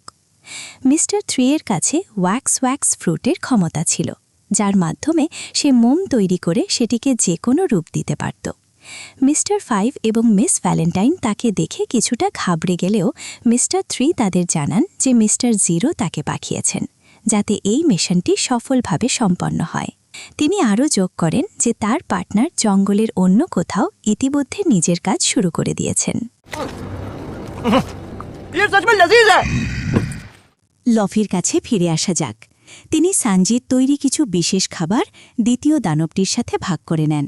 মিস্টার 3 এর কাছে ওয়্যাক্স ফ্রুটের ক্ষমতা ছিল, যার মাধ্যমে সে মোম তৈরি করে সেটিকে যে কোনো রূপ দিতে পারত। মিস্টার 5 এবং মিস ভ্যালেন্টাইন তাকে দেখে কিছুটা ঘাবড়ে গেলেও মিস্টার 3 তাদের জানান যে মিস্টার 0 তাকে পাঠিয়েছেন যাতে এই মিশনটি সফলভাবে সম্পন্ন হয়। তিনি আরও যোগ করেন যে তার পার্টনার জঙ্গলের অন্য কোথাও ইতিমধ্যে নিজের কাজ শুরু করে দিয়েছেন। ये सच में लजीज है। লফির কাছে ফিরে আসা যাক। তিনি সানজির তৈরি কিছু বিশেষ খাবার দ্বিতীয় দানবটির সাথে ভাগ করে নেন।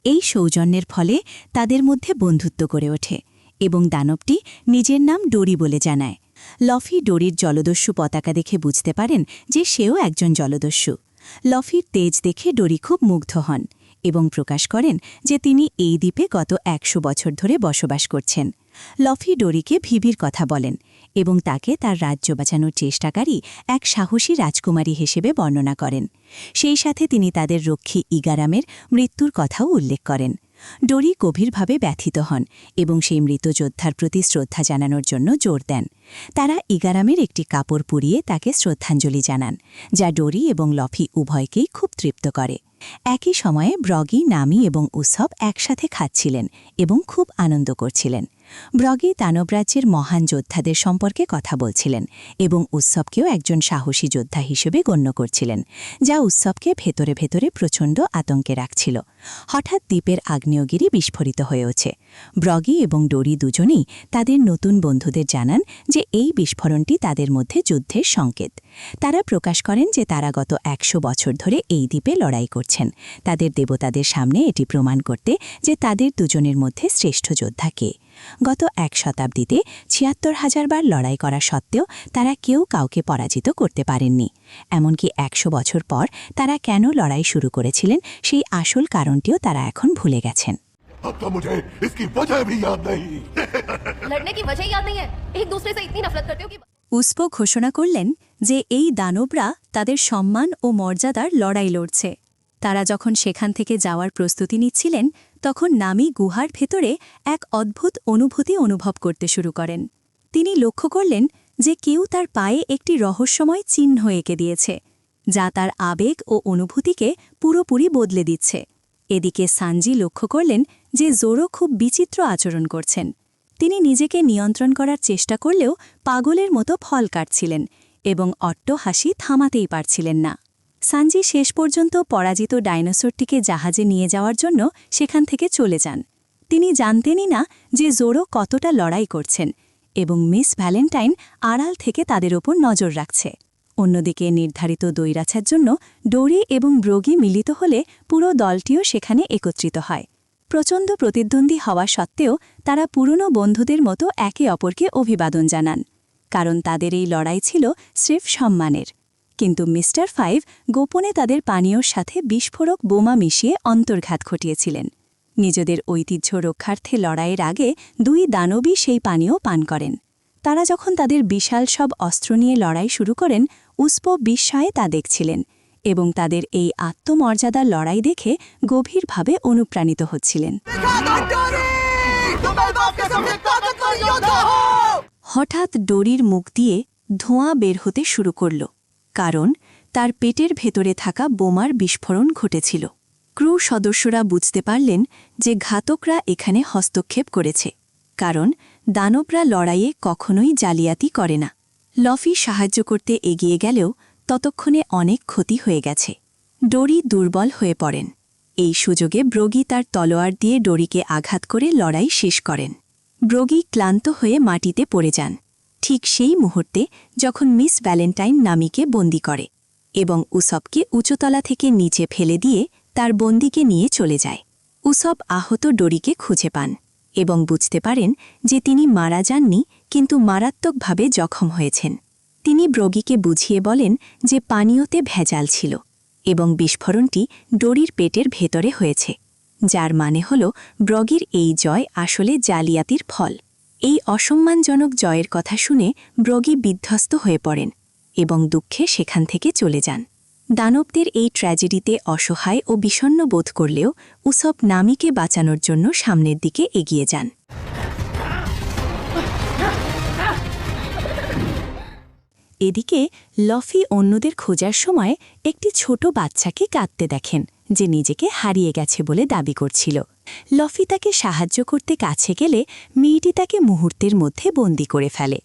এই সৌজন্যের ফলে তাদের মধ্যে বন্ধুত্ব গড়ে ওঠে এবং দানবটি নিজের নাম ডোরি বলে জানায়। লফি ডোরির জলদস্যু পতাকা দেখে বুঝতে পারেন যে সেও একজন জলদস্যু। লফির তেজ দেখে ডোরি খুব মুগ্ধ হন এবং প্রকাশ করেন যে তিনি এই দ্বীপে গত 100 বছর ধরে বসবাস করছেন। লফি ডোরিকে ভিভির কথা বলেন এবং তাকে তার রাজ্য বাঁচানোর চেষ্টাকারী এক সাহসী রাজকুমারী হিসেবে বর্ণনা করেন। সেই সাথে তিনি তাদের রক্ষী ইগারামের মৃত্যুর কথাও উল্লেখ করেন। ডোরি গভীরভাবে ব্যথিত হন এবং সেই মৃত যোদ্ধার প্রতি শ্রদ্ধা জানানোর জন্য জোর দেন। তারা ইগারামের একটি কাপড় পুড়িয়ে তাকে শ্রদ্ধাঞ্জলি জানান, যা ডোরি এবং লফি উভয়কেই খুব তৃপ্ত করে। একই সময়ে ব্রগি, নামি এবং উসব একসাথে খাচ্ছিলেন এবং খুব আনন্দ করছিলেন। ব্রগি দানবরাজ্যের মহান যোদ্ধাদের সম্পর্কে কথা বলছিলেন এবং উৎসবকেও একজন সাহসী যোদ্ধা হিসেবে গণ্য করছিলেন, যা উৎসবকে ভেতরে ভেতরে প্রচণ্ড আতঙ্কে রাখছিল। হঠাৎ দ্বীপের আগ্নেয়গিরি বিস্ফোরিত হয়ে ওঠে। ব্রগি এবং ডোরি দুজনেই তাদের নতুন বন্ধুদের জানান যে এই বিস্ফোরণটি তাদের মধ্যে যুদ্ধের সংকেত। তারা প্রকাশ করেন যে তারা গত 100 বছর ধরে এই দ্বীপে লড়াই করছেন, তাদের দেবতাদের সামনে এটি প্রমাণ করতে যে তাদের দুজনের মধ্যে শ্রেষ্ঠ যোদ্ধা কে। গত 1 শতাব্দীতে ৭৬,০০০ বার লড়াই করা সত্ত্বেও তারা কেউ কাউকে পরাজিত করতে পারেননি। এমনকি 100 বছর পর তারা কেন লড়াই শুরু করেছিলেন সেই আসল কারণটিও তারা এখন ভুলে গেছেন। अब तो मुझे इसकी वजह भी याद नहीं। लड़ने की वजह याद नहीं है, एक दूसरे से इतनी नफरत करते हो कि উসপো ঘোষণা করলেন যে এই দানবরা তাদের সম্মান ও মর্যাদার লড়াই লড়ছে। তারা যখন সেখান থেকে যাওয়ার প্রস্তুতি নিচ্ছিলেন তখন নামি গুহার ভেতরে এক অদ্ভুত অনুভূতি অনুভব করতে শুরু করেন। তিনি লক্ষ্য করলেন যে কেউ তার পায়ে একটি রহস্যময় চিহ্ন এঁকে দিয়েছে, যা তার আবেগ ও অনুভূতিকে পুরোপুরি বদলে দিচ্ছে। এদিকে সানজি লক্ষ্য করলেন যে জোরো খুব বিচিত্র আচরণ করছেন। তিনি নিজেকে নিয়ন্ত্রণ করার চেষ্টা করলেও পাগলের মতো ফল কাটছিলেন এবং অট্টহাসি থামাতেই পারছিলেন না। সানজি শেষ পর্যন্ত পরাজিত ডাইনোসরটিকে জাহাজে নিয়ে যাওয়ার জন্য সেখান থেকে চলে যান। তিনি জানতেনই না যে জোরো কতটা লড়াই করছেন এবং মিস ভ্যালেন্টাইন আড়াল থেকে তাদের ওপর নজর রাখছে। অন্যদিকে নির্ধারিত দৈরাছার জন্য ডোরি এবং ব্রগি মিলিত হলে পুরো দলটিও সেখানে একত্রিত হয়। প্রচণ্ড প্রতিদ্বন্দ্বী হওয়া সত্ত্বেও তারা পুরনো বন্ধুদের মতো একে অপরকে অভিবাদন জানান, কারণ তাদের এই লড়াই ছিল স্রেফ সম্মানের। কিন্তু মিস্টার 5 গোপনে তাদের পানীয়র সাথে বিস্ফোরক বোমা মিশিয়ে অন্তর্ঘাত ঘটিয়েছিলেন। নিজেদের ঐতিহ্য রক্ষার্থে লড়াইয়ের আগে 2 দানবী সেই পানীয় পান করেন। তারা যখন তাদের বিশাল সব অস্ত্র নিয়ে লড়াই শুরু করেন, উসপো বিস্ময়ে তা দেখছিলেন এবং তাদের এই আত্মমর্যাদার লড়াই দেখে গভীরভাবে অনুপ্রাণিত হচ্ছিলেন। হঠাৎ ডোরির মুখ দিয়ে ধোঁয়া বের হতে শুরু করল, কারণ তার পেটের ভেতরে থাকা বোমার বিস্ফোরণ ঘটেছিল। ক্রু সদস্যরা বুঝতে পারলেন যে ঘাতকরা এখানে হস্তক্ষেপ করেছে, কারণ দানবরা লড়াইয়ে কখনোই জালিয়াতি করে না। লফি সাহায্য করতে এগিয়ে গেলেও ততক্ষণে অনেক ক্ষতি হয়ে গেছে। ডোরি দুর্বল হয়ে পড়েন। এই সুযোগে ব্রোগি তার তলোয়ার দিয়ে ডোরিকে আঘাত করে লড়াই শেষ করেন। ব্রোগি ক্লান্ত হয়ে মাটিতে পড়ে যান, ঠিক সেই মুহূর্তে যখন মিস ভ্যালেন্টাইন নামিকে বন্দি করে এবং উসবকে উঁচুতলা থেকে নিচে ফেলে দিয়ে তার বন্দিকে নিয়ে চলে যায়। উসব আহত ডোরিকে খুঁজে পান এবং বুঝতে পারেন যে তিনি মারা যাননি, কিন্তু মারাত্মকভাবে জখম হয়েছেন। তিনি ব্রোগিকে বুঝিয়ে বলেন যে পানীয়তে ভেজাল ছিল এবং বিস্ফোরণটি ডোরির পেটের ভেতরে হয়েছে, যার মানে হল ব্রগির এই জয় আসলে জালিয়াতির ফল। এই অসম্মানজনক জয়ের কথা শুনে ব্রগি বিধ্বস্ত হয়ে পড়েন এবং দুঃখে সেখান থেকে চলে যান। দানবদের এই ট্র্যাজেডিতে অসহায় ও বিষণ্ণ বোধ করলেও উসব নামিকে বাঁচানোর জন্য সামনের দিকে এগিয়ে যান। এদিকে লফি অন্যদের খোঁজার সময় একটি ছোট বাচ্চাকে কাঁদতে দেখেন, যে নিজেকে হারিয়ে গেছে বলে দাবি করছিল। লফি তাকে সাহায্য করতে কাছে গেলে মেয়েটি তাকে মুহূর্তের মধ্যে বন্দি করে ফেলে।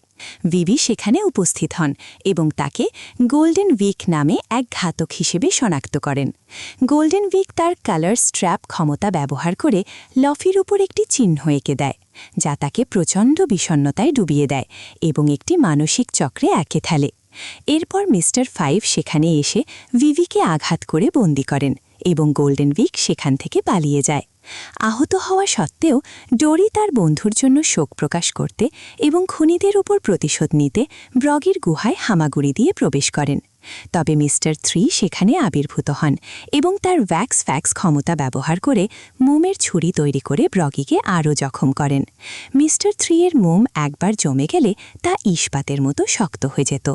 ভিভি সেখানে উপস্থিত হন এবং তাকে গোল্ডেন উইক নামে এক ঘাতক হিসেবে শনাক্ত করেন। গোল্ডেন উইক তার কালার স্ট্র্যাপ ক্ষমতা ব্যবহার করে লফির উপর একটি চিহ্ন এঁকে দেয়, যা তাকে প্রচণ্ড বিষণ্ণতায় ডুবিয়ে দেয় এবং একটি মানসিক চক্রে একে ফেলে। এরপর মিস্টার 5 সেখানে এসে ভিভিকে আঘাত করে বন্দি করেন এবং গোল্ডেন উইক সেখান থেকে পালিয়ে যায়। আহত হওয়া সত্ত্বেও ডোরি তার বন্ধুর জন্য শোক প্রকাশ করতে এবং খুনিদের উপর প্রতিশোধ নিতে ব্রগির গুহায় হামাগুড়ি দিয়ে প্রবেশ করেন। তবে মিস্টার 3 সেখানে আবির্ভূত হন এবং তার ফ্যাক্স ক্ষমতা ব্যবহার করে মোমের ছুরি তৈরি করে ব্রগিকে আরও জখম করেন। মিস্টার 3 এর মোম একবার জমে গেলে তা ইস্পাতের মতো শক্ত হয়ে যেত।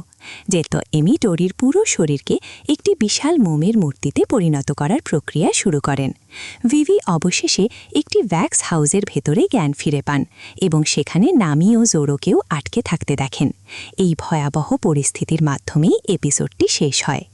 এমি ডোরির পুরো শরীরকে একটি বিশাল মোমের মূর্তিতে পরিণত করার প্রক্রিয়া শুরু করেন। ভিভি অবশেষে একটি ভ্যাক্স হাউসের ভেতরে জ্ঞান ফিরে পান এবং সেখানে নামি ও জোরোকেও আটকে থাকতে দেখেন। এই ভয়াবহ পরিস্থিতির মাধ্যমেই এপিসোডটি শেষ হয়।